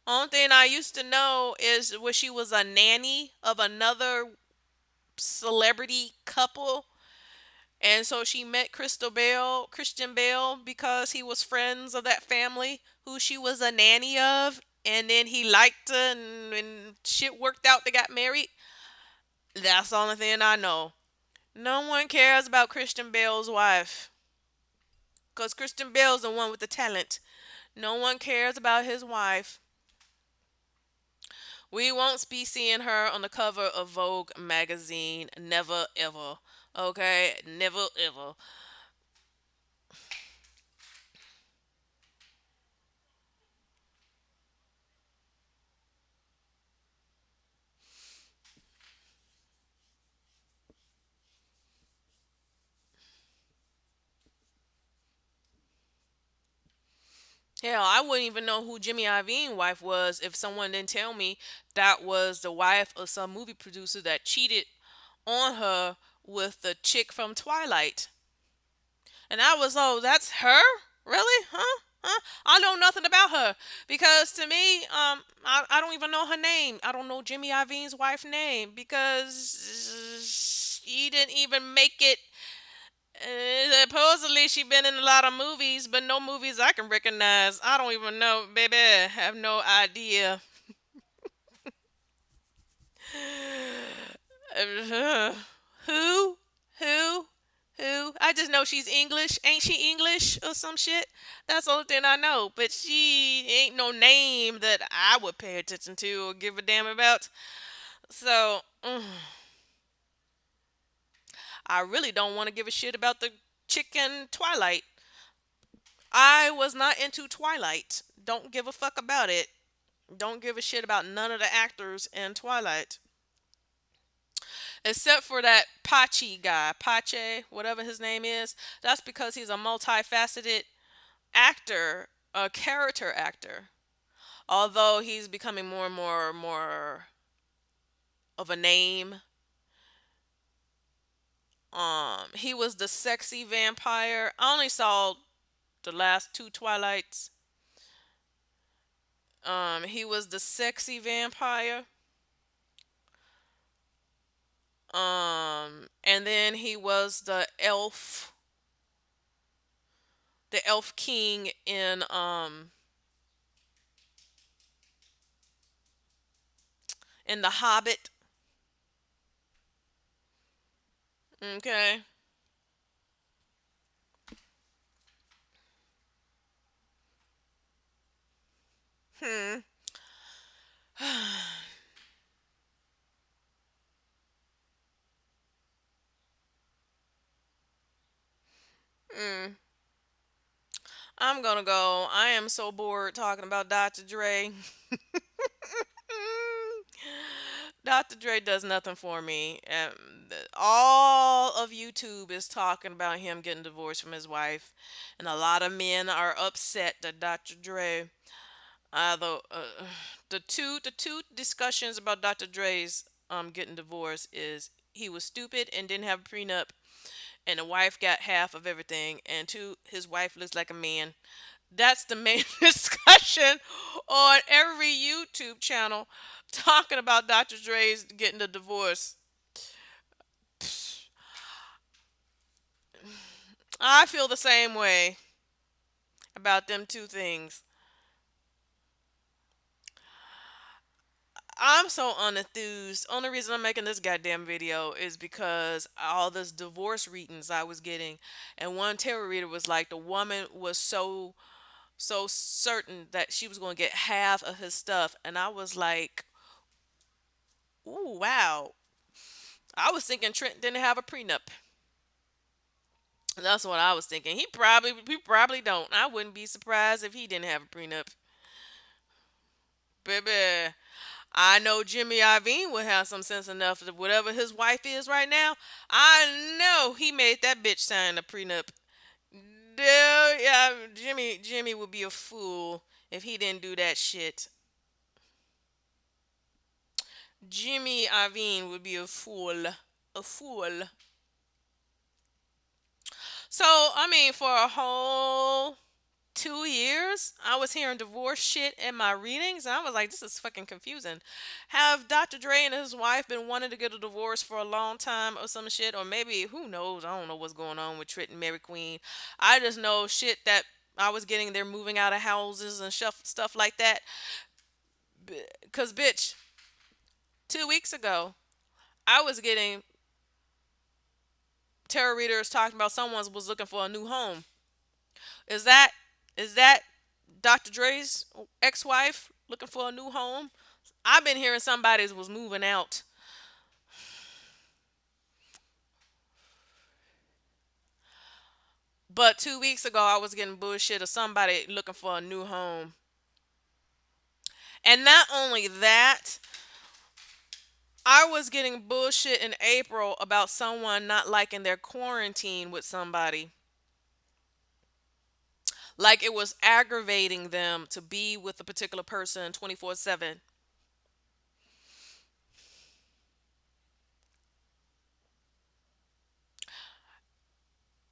Only thing I used to know is where she was a nanny of another celebrity couple, And so she met Christian Bale, because he was friends of that family who she was a nanny of. And then he liked her, and shit worked out. They got married. That's the only thing I know. No one cares about Christian Bale's wife. Because Christian Bale's the one with the talent. No one cares about his wife. We won't be seeing her on the cover of Vogue magazine. Never ever. Okay? Never ever. Hell, I wouldn't even know who Jimmy Iovine's wife was if someone didn't tell me that was the wife of some movie producer that cheated on her with the chick from Twilight. And I was, oh, that's her? Really? Huh? Huh? I know nothing about her, because to me, I don't even know her name. I don't know Jimmy Iovine's wife's name, because she didn't even make it. Supposedly she been in a lot of movies, but no movies I can recognize. I don't even know, baby. I have no idea. Who? Who? Who? I just know she's English. Ain't she English or some shit? That's the only thing I know. But she ain't no name that I would pay attention to or give a damn about. So, I really don't want to give a shit about the chicken Twilight. I was not into Twilight. Don't give a fuck about it. Don't give a shit about none of the actors in Twilight. Except for that Pachi guy, Pache, whatever his name is. That's because he's a multifaceted actor, a character actor. Although he's becoming more of a name. He was the sexy vampire. I only saw the last two Twilights. He was the sexy vampire. And then he was the elf king in The Hobbit. Okay. Hmm. Mm. I'm gonna go. I am so bored talking about Dr. Dre. Dr. Dre does nothing for me. All of YouTube is talking about him getting divorced from his wife, and a lot of men are upset that Dr. Dre. The two discussions about Dr. Dre's getting divorced is he was stupid and didn't have a prenup, and the wife got half of everything, and two, his wife looks like a man. That's the main discussion on every YouTube channel talking about Dr. Dre's getting the divorce. I feel the same way about them two things. I'm so unenthused. Only reason I'm making this goddamn video is because all this divorce readings I was getting, and one tarot reader was like, the woman was so certain that she was going to get half of his stuff, and I was like, ooh, wow. I was thinking Trent didn't have a prenup. That's what I was thinking. He probably don't. I wouldn't be surprised if he didn't have a prenup. Baby, I know Jimmy Iovine would have some sense enough that whatever his wife is right now, I know he made that bitch sign a prenup. Yeah, Jimmy would be a fool if he didn't do that shit. Jimmy Iovine would be a fool. A fool. So, I mean, for a whole 2 years, I was hearing divorce shit in my readings, and I was like, this is fucking confusing. Have Dr. Dre and his wife been wanting to get a divorce for a long time or some shit? Or maybe, who knows? I don't know what's going on with Trit and Mary Queen. I just know shit that I was getting, they're moving out of houses and stuff like that. Because, bitch, 2 weeks ago, I was getting tarot readers talking about someone was looking for a new home. Is that is that Dr. Dre's ex-wife looking for a new home? I've been hearing somebody was moving out. But 2 weeks ago, I was getting bullshit of somebody looking for a new home. And not only that, I was getting bullshit in April about someone not liking their quarantine with somebody. Like it was aggravating them to be with a particular person 24/7.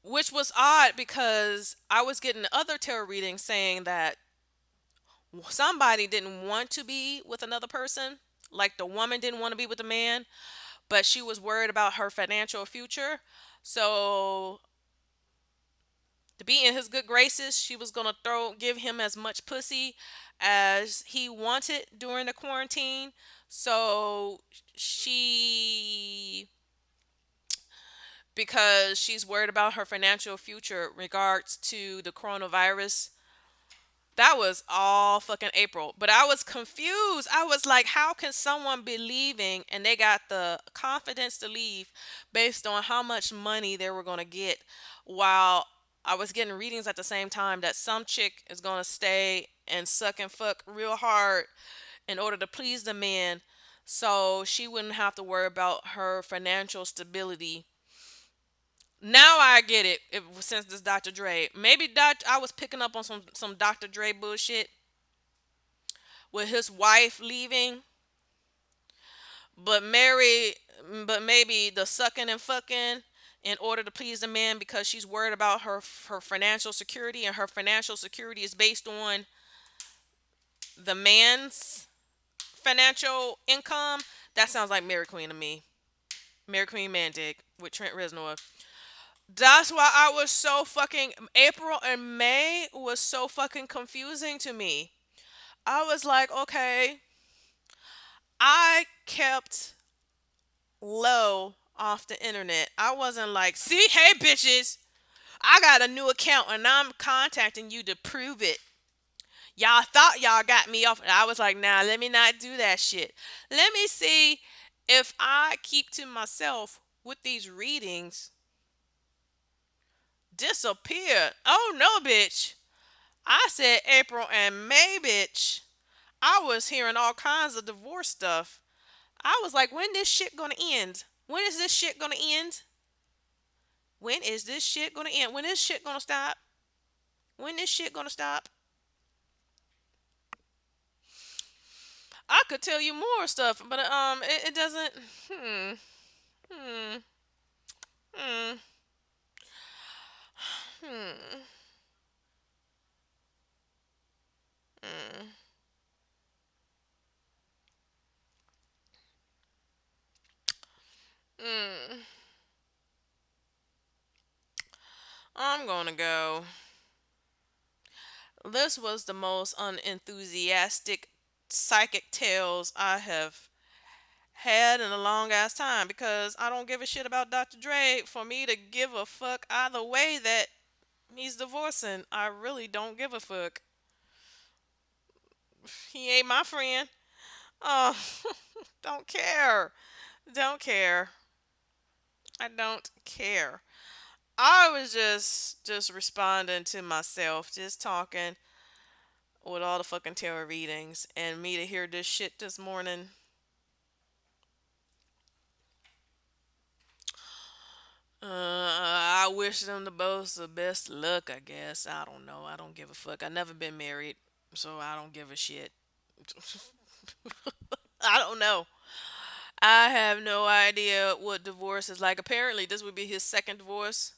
Which was odd because I was getting other tarot readings saying that somebody didn't want to be with another person. Like the woman didn't want to be with the man, but she was worried about her financial future. So to be in his good graces, she was gonna give him as much pussy as he wanted during the quarantine. So she, because she's worried about her financial future regards to the coronavirus. That was all fucking April. But I was confused. I was like, how can someone be leaving and they got the confidence to leave based on how much money they were going to get, while I was getting readings at the same time that some chick is going to stay and suck and fuck real hard in order to please the man so she wouldn't have to worry about her financial stability. Now I get it. Since this Dr. Dre, maybe I was picking up on some Dr. Dre bullshit with his wife leaving, but Mary, but maybe the sucking and fucking in order to please the man because she's worried about her financial security, and her financial security is based on the man's financial income. That sounds like Mary Queen to me. Mary Queen Mandig with Trent Reznor. That's why I was so fucking, April and May was so fucking confusing to me. I was like, okay, I kept low off the internet. I wasn't like, see, hey bitches, I got a new account and I'm contacting you to prove it. Y'all thought y'all got me off. And I was like, nah, let me not do that shit. Let me see if I keep to myself with these readings disappear. Oh no, bitch. I said April and May, bitch. I was hearing all kinds of divorce stuff. I was like, when this shit gonna end? When is this shit gonna end? When is this shit gonna end? When is shit gonna stop? When is shit gonna stop? I could tell you more stuff, but it doesn't. Hmm. Hmm. Hmm. Hmm. Hmm. Hmm. I'm gonna go. This was the most unenthusiastic psychic tales I have had in a long ass time, because I don't give a shit about Dr. Dre for me to give a fuck either way that he's divorcing. I really don't give a fuck. He ain't my friend. Oh, don't care. Don't care. I don't care. I was just responding to myself, just talking with all the fucking tarot readings, and me to hear this shit this morning. I wish them the both the best luck, I guess. I don't know. I don't give a fuck. I never been married, so I don't give a shit. I don't know. I have no idea what divorce is like. Apparently, this would be his second divorce.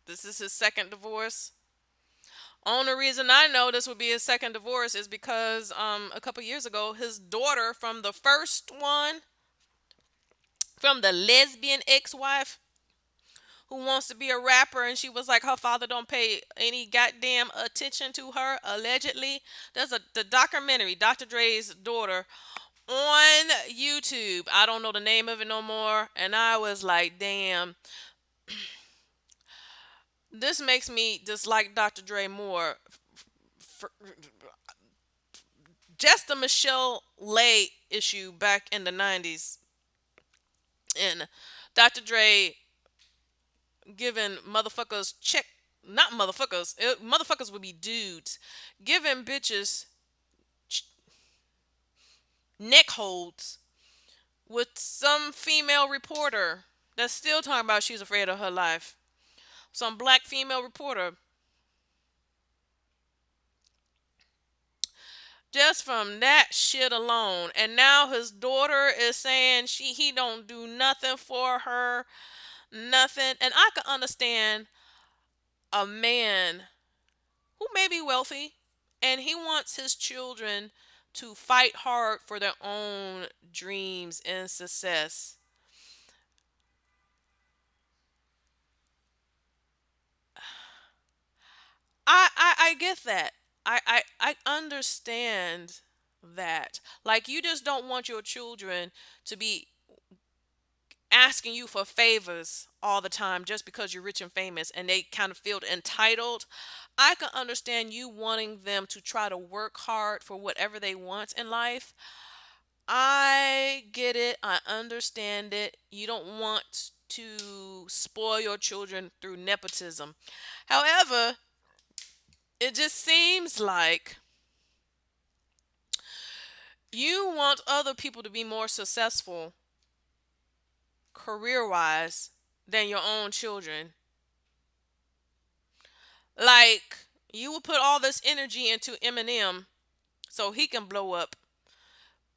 This is his second divorce. Only reason I know this would be his second divorce is because a couple years ago his daughter from the first one, from the lesbian ex-wife who wants to be a rapper, and she was like her father don't pay any goddamn attention to her allegedly. There's a the documentary Dr. Dre's daughter on YouTube. I don't know the name of it no more, and I was like, damn, this makes me dislike Dr. Dre more. For, just the Michelle Lay issue back in the 90s, and Dr. Dre giving motherfuckers check, not motherfuckers, motherfuckers would be dudes, giving bitches neck holds with some female reporter that's still talking about she's afraid of her life. Some black female reporter, just from that shit alone. And now his daughter is saying he don't do nothing for her, nothing. And I can understand a man who may be wealthy and he wants his children to fight hard for their own dreams and success. I get that. I understand that. Like, you just don't want your children to be asking you for favors all the time just because you're rich and famous and they kind of feel entitled. I can understand you wanting them to try to work hard for whatever they want in life. I get it. I understand it. You don't want to spoil your children through nepotism. However, it just seems like you want other people to be more successful career wise than your own children. Like, you will put all this energy into Eminem so he can blow up,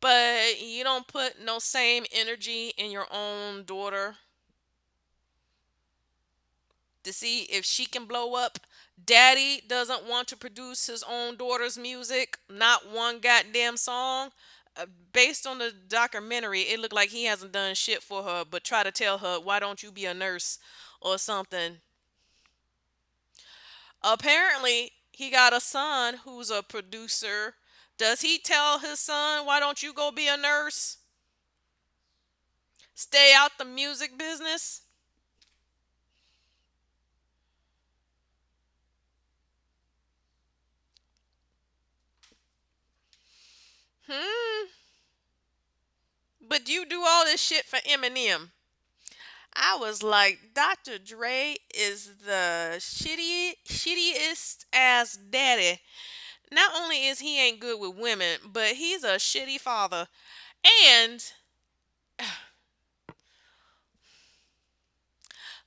but you don't put no same energy in your own daughter to see if she can blow up. Daddy doesn't want to produce his own daughter's music, not one goddamn song. Based on the documentary, it looked like he hasn't done shit for her, but try to tell her, why don't you be a nurse or something? Apparently, he got a son who's a producer. Does he tell his son, why don't you go be a nurse? Stay out the music business? Hmm. But you do all this shit for Eminem. I was like, Dr. Dre is the shittiest ass daddy. Not only is he ain't good with women, but he's a shitty father. And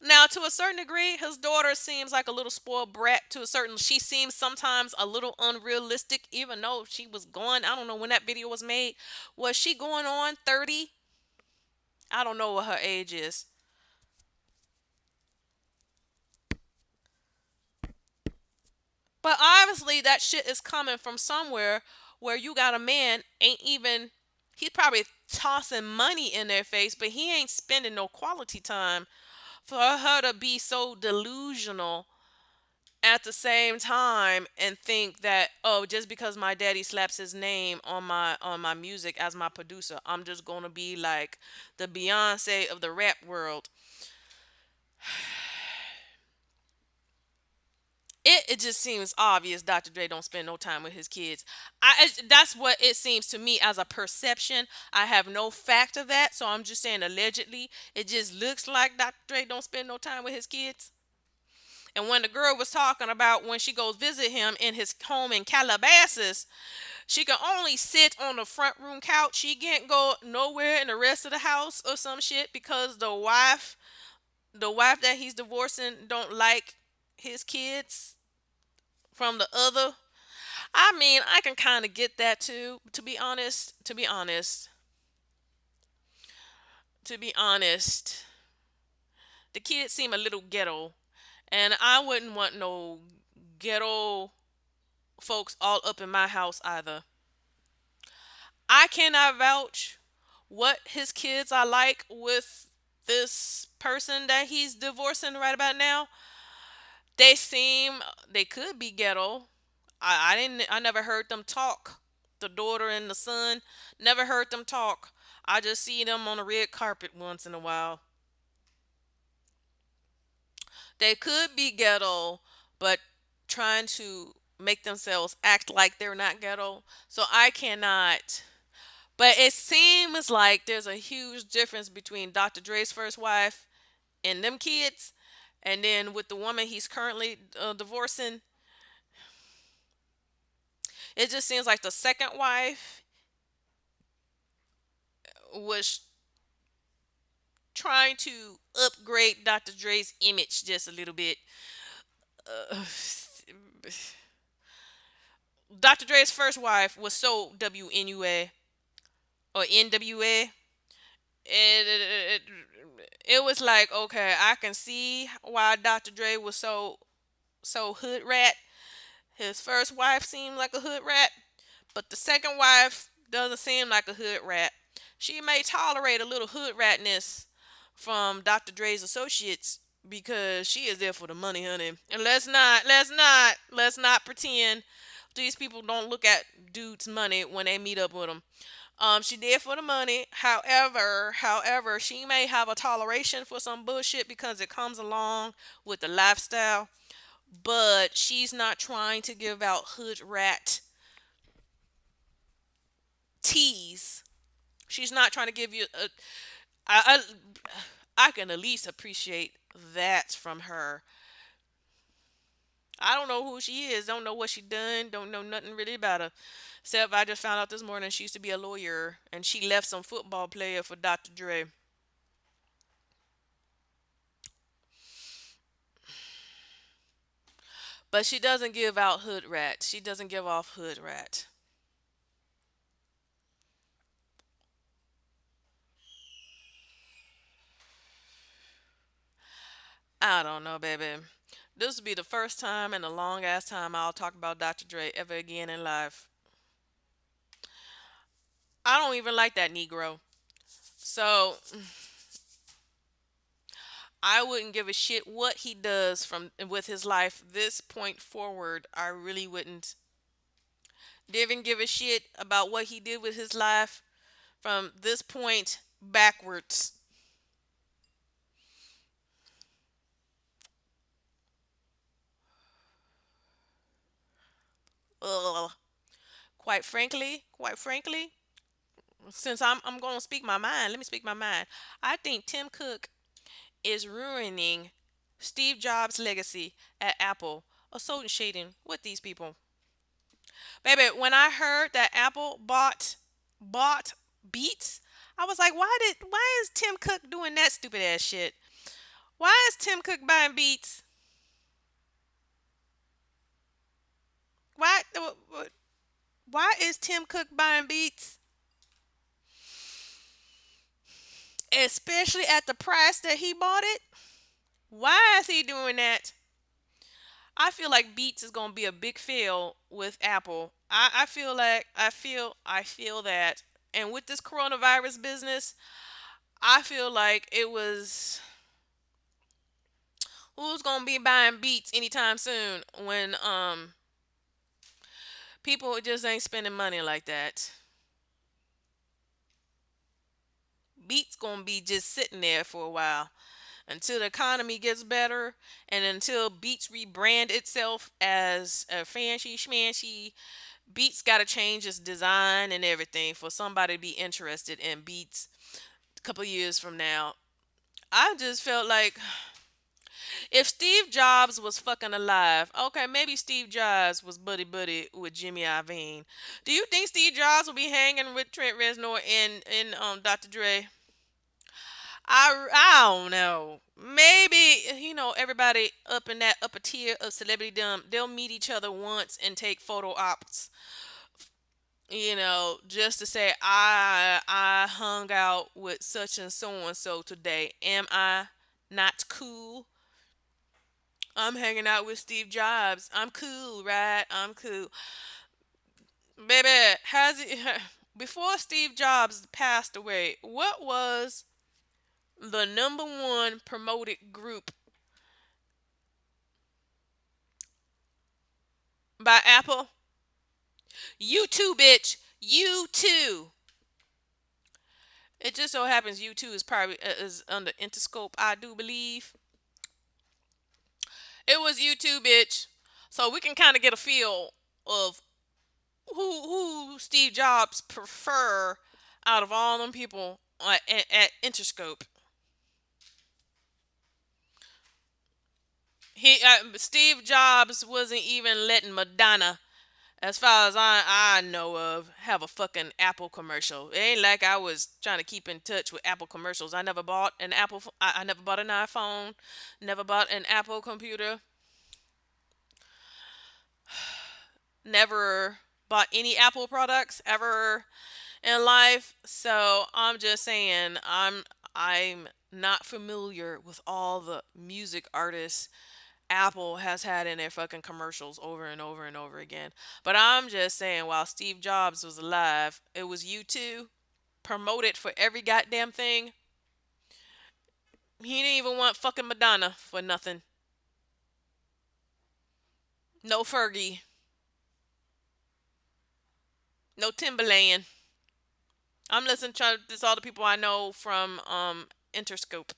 now, to a certain degree, his daughter seems like a little spoiled brat. To a certain, she seems sometimes a little unrealistic, even though she was going. I don't know when that video was made. Was she going on 30? I don't know what her age is. But obviously, that shit is coming from somewhere where you got a man ain't even. He's probably tossing money in their face, but he ain't spending no quality time for her to be so delusional at the same time and think that, oh, just because my daddy slaps his name on my music as my producer, I'm just gonna be like the Beyonce of the rap world. It just seems obvious Dr. Dre don't spend no time with his kids. That's what it seems to me as a perception. I have no fact of that, so I'm just saying allegedly. It just looks like Dr. Dre don't spend no time with his kids. And when the girl was talking about when she goes visit him in his home in Calabasas, she can only sit on the front room couch. She can't go nowhere in the rest of the house or some shit because the wife that he's divorcing don't like his kids from the other. I mean, I can kind of get that too. To be honest, the kids seem a little ghetto, And I wouldn't want no ghetto folks all up in my house either. I cannot vouch what his kids are like with this person that he's divorcing right about now. They seem they could be ghetto. I never heard them talk. The daughter and the son, never heard them talk. I just see them on the red carpet once in a while. They could be ghetto, but trying to make themselves act like they're not ghetto. So I cannot. But it seems like there's a huge difference between Dr. Dre's first wife and them kids, and then with the woman he's currently divorcing. It just seems like the second wife was trying to upgrade Dr. Dre's image just a little bit. Uh, Dr. Dre's first wife was so WNUA or NWA. It was like, okay, I can see why Dr. Dre was so hood rat. His first wife seemed like a hood rat, but the second wife doesn't seem like a hood rat. She may tolerate a little hood ratness from Dr. Dre's associates because she is there for the money, honey. And let's not pretend these people don't look at dudes' money when they meet up with them. She did for the money. However, she may have a toleration for some bullshit because it comes along with the lifestyle. But she's not trying to give out hood rat tease. She's not trying to give you a. I I can at least appreciate that from her. I don't know who she is. Don't know what she done. Don't know nothing really about her. Except I just found out this morning she used to be a lawyer and she left some football player for Dr. Dre. But she doesn't give out hood rat. She doesn't give off hood rat. I don't know, baby. This will be the first time in a long ass time I'll talk about Dr. Dre ever again in life. I don't even like that Negro. So I wouldn't give a shit what he does from with his life this point forward. I really wouldn't. Didn't give a shit about what he did with his life from this point backwards. Ugh. Quite frankly, since I'm going to speak my mind, let me speak my mind. I think Tim Cook is ruining Steve Jobs' legacy at Apple, associating with these people. Baby, when I heard that Apple bought Beats, I was like, why is Tim Cook doing that stupid ass shit? Why is Tim Cook buying Beats? Why why is Tim Cook buying Beats? Especially at the price that he bought it? Why is he doing that? I feel like Beats is gonna be a big fail with Apple. I feel like I feel that, and with this coronavirus business, I feel like it was who's gonna be buying Beats anytime soon when people just ain't spending money like that. Beats gonna be just sitting there for a while until the economy gets better and until Beats rebrand itself as a fancy schmancy. Beats got to change its design and everything for somebody to be interested in Beats a couple years from now. I just felt like if Steve Jobs was fucking alive, okay, maybe Steve Jobs was buddy buddy with Jimmy Iovine. Do you think Steve Jobs will be hanging with Trent Reznor and Dr. Dre? I don't know. Maybe everybody up in that upper tier of celebrity they'll meet each other once and take photo ops. Just to say I hung out with such and so today. Am I not cool? I'm hanging out with Steve Jobs. I'm cool, right? I'm cool. Baby, has it before Steve Jobs passed away, what was the number one promoted group by Apple? You too, bitch. You too. It just so happens you too is probably is under Interscope, I do believe. It was you too, bitch. So we can kind of get a feel of who Steve Jobs prefer out of all them people at Interscope. Steve Jobs wasn't even letting Madonna, as far as I know of, have a fucking Apple commercial. It ain't like I was trying to keep in touch with Apple commercials. I never bought an Apple. I never bought an iPhone. Never bought an Apple computer. Never bought any Apple products ever in life. So I'm just saying I'm not familiar with all the music artists Apple has had in their fucking commercials over and over and over again. But I'm just saying, while Steve Jobs was alive, it was you too promoted for every goddamn thing. He didn't even want fucking Madonna for nothing. No Fergie, no Timberland. I'm listening to this all the people I know from Interscope.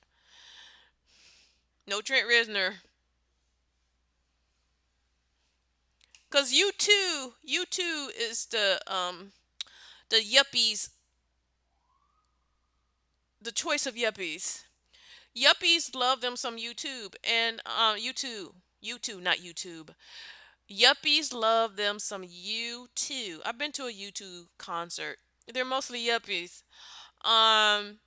No Trent Reznor. Cause you too is the yuppies, the choice of yuppies. Yuppies love them some YouTube and YouTube, not YouTube. Yuppies love them some U2. I've been to a U2 concert. They're mostly yuppies. Um,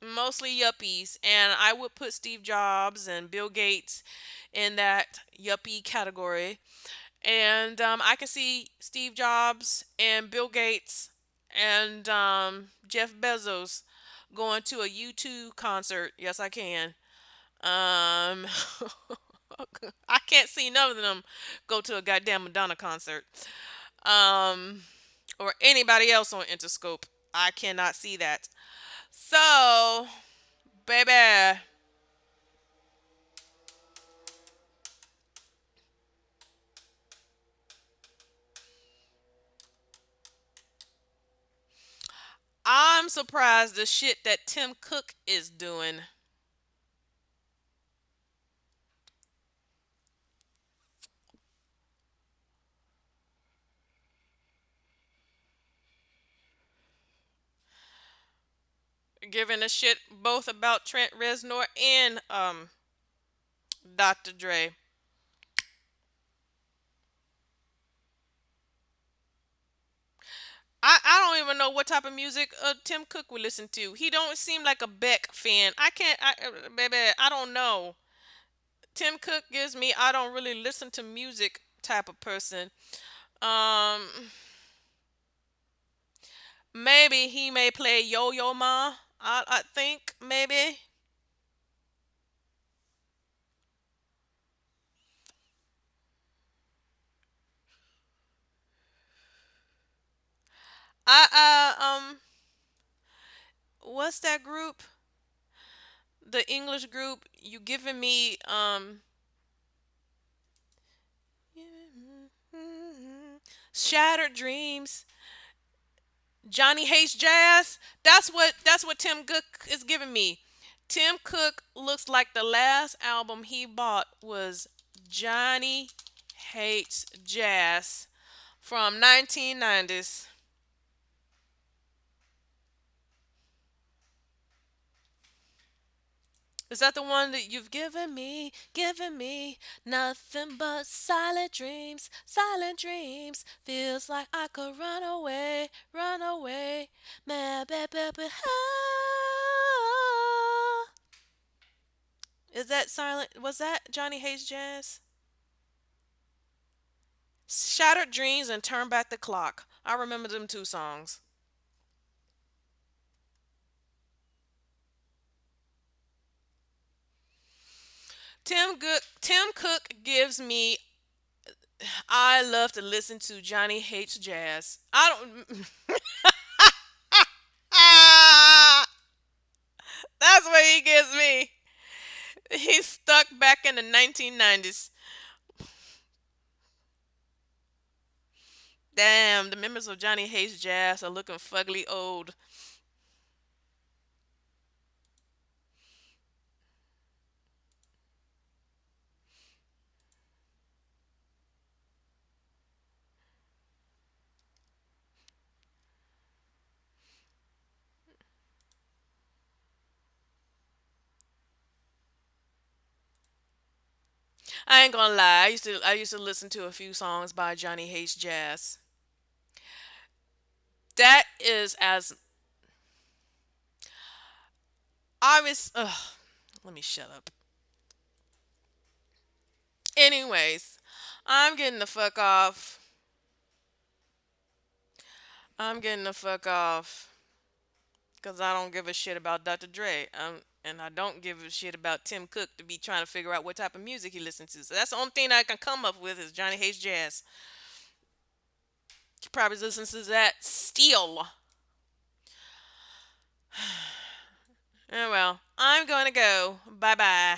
Mostly yuppies, and I would put Steve Jobs and Bill Gates in that yuppie category. And I can see Steve Jobs and Bill Gates and Jeff Bezos going to a U2 concert. Yes, I can. Um, I can't see none of them go to a goddamn Madonna concert. Um, or anybody else on Interscope. I cannot see that. So, baby, I'm surprised the shit that Tim Cook is doing. Giving a shit both about Trent Reznor and Dr. Dre. I don't even know what type of music Tim Cook would listen to. He don't seem like a Beck fan. I can't, baby, I don't know. Tim Cook gives me I don't really listen to music type of person. Um, Maybe he may play Yo Yo Ma. I think maybe. What's that group? The English group. You giving me Shattered Dreams. Johnny hates jazz. That's what Tim Cook is giving me. Tim Cook looks like the last album he bought was Johnny Hates Jazz from 1990s. Is that the one that you've given me nothing but silent dreams. Feels like I could run away, man, baby. Ah. Is that silent? Was that Johnny Hates Jazz? Shattered Dreams and Turn Back the Clock. I remember them two songs. Tim Cook gives me. I love to listen to Johnny Hates Jazz. I don't. Ah, that's what he gives me. He's stuck back in the 1990s. Damn, the members of Johnny Hates Jazz are looking fugly old. I ain't gonna lie. I used to listen to a few songs by Johnny Hates Jazz. That is as obvious. Ugh, let me shut up. Anyways, I'm getting the fuck off. I'm getting the fuck off because I don't give a shit about Dr. Dre. And I don't give a shit about Tim Cook to be trying to figure out what type of music he listens to. So that's the only thing I can come up with is Johnny Hates Jazz. He probably listens to that still. Oh well, I'm going to go. Bye bye.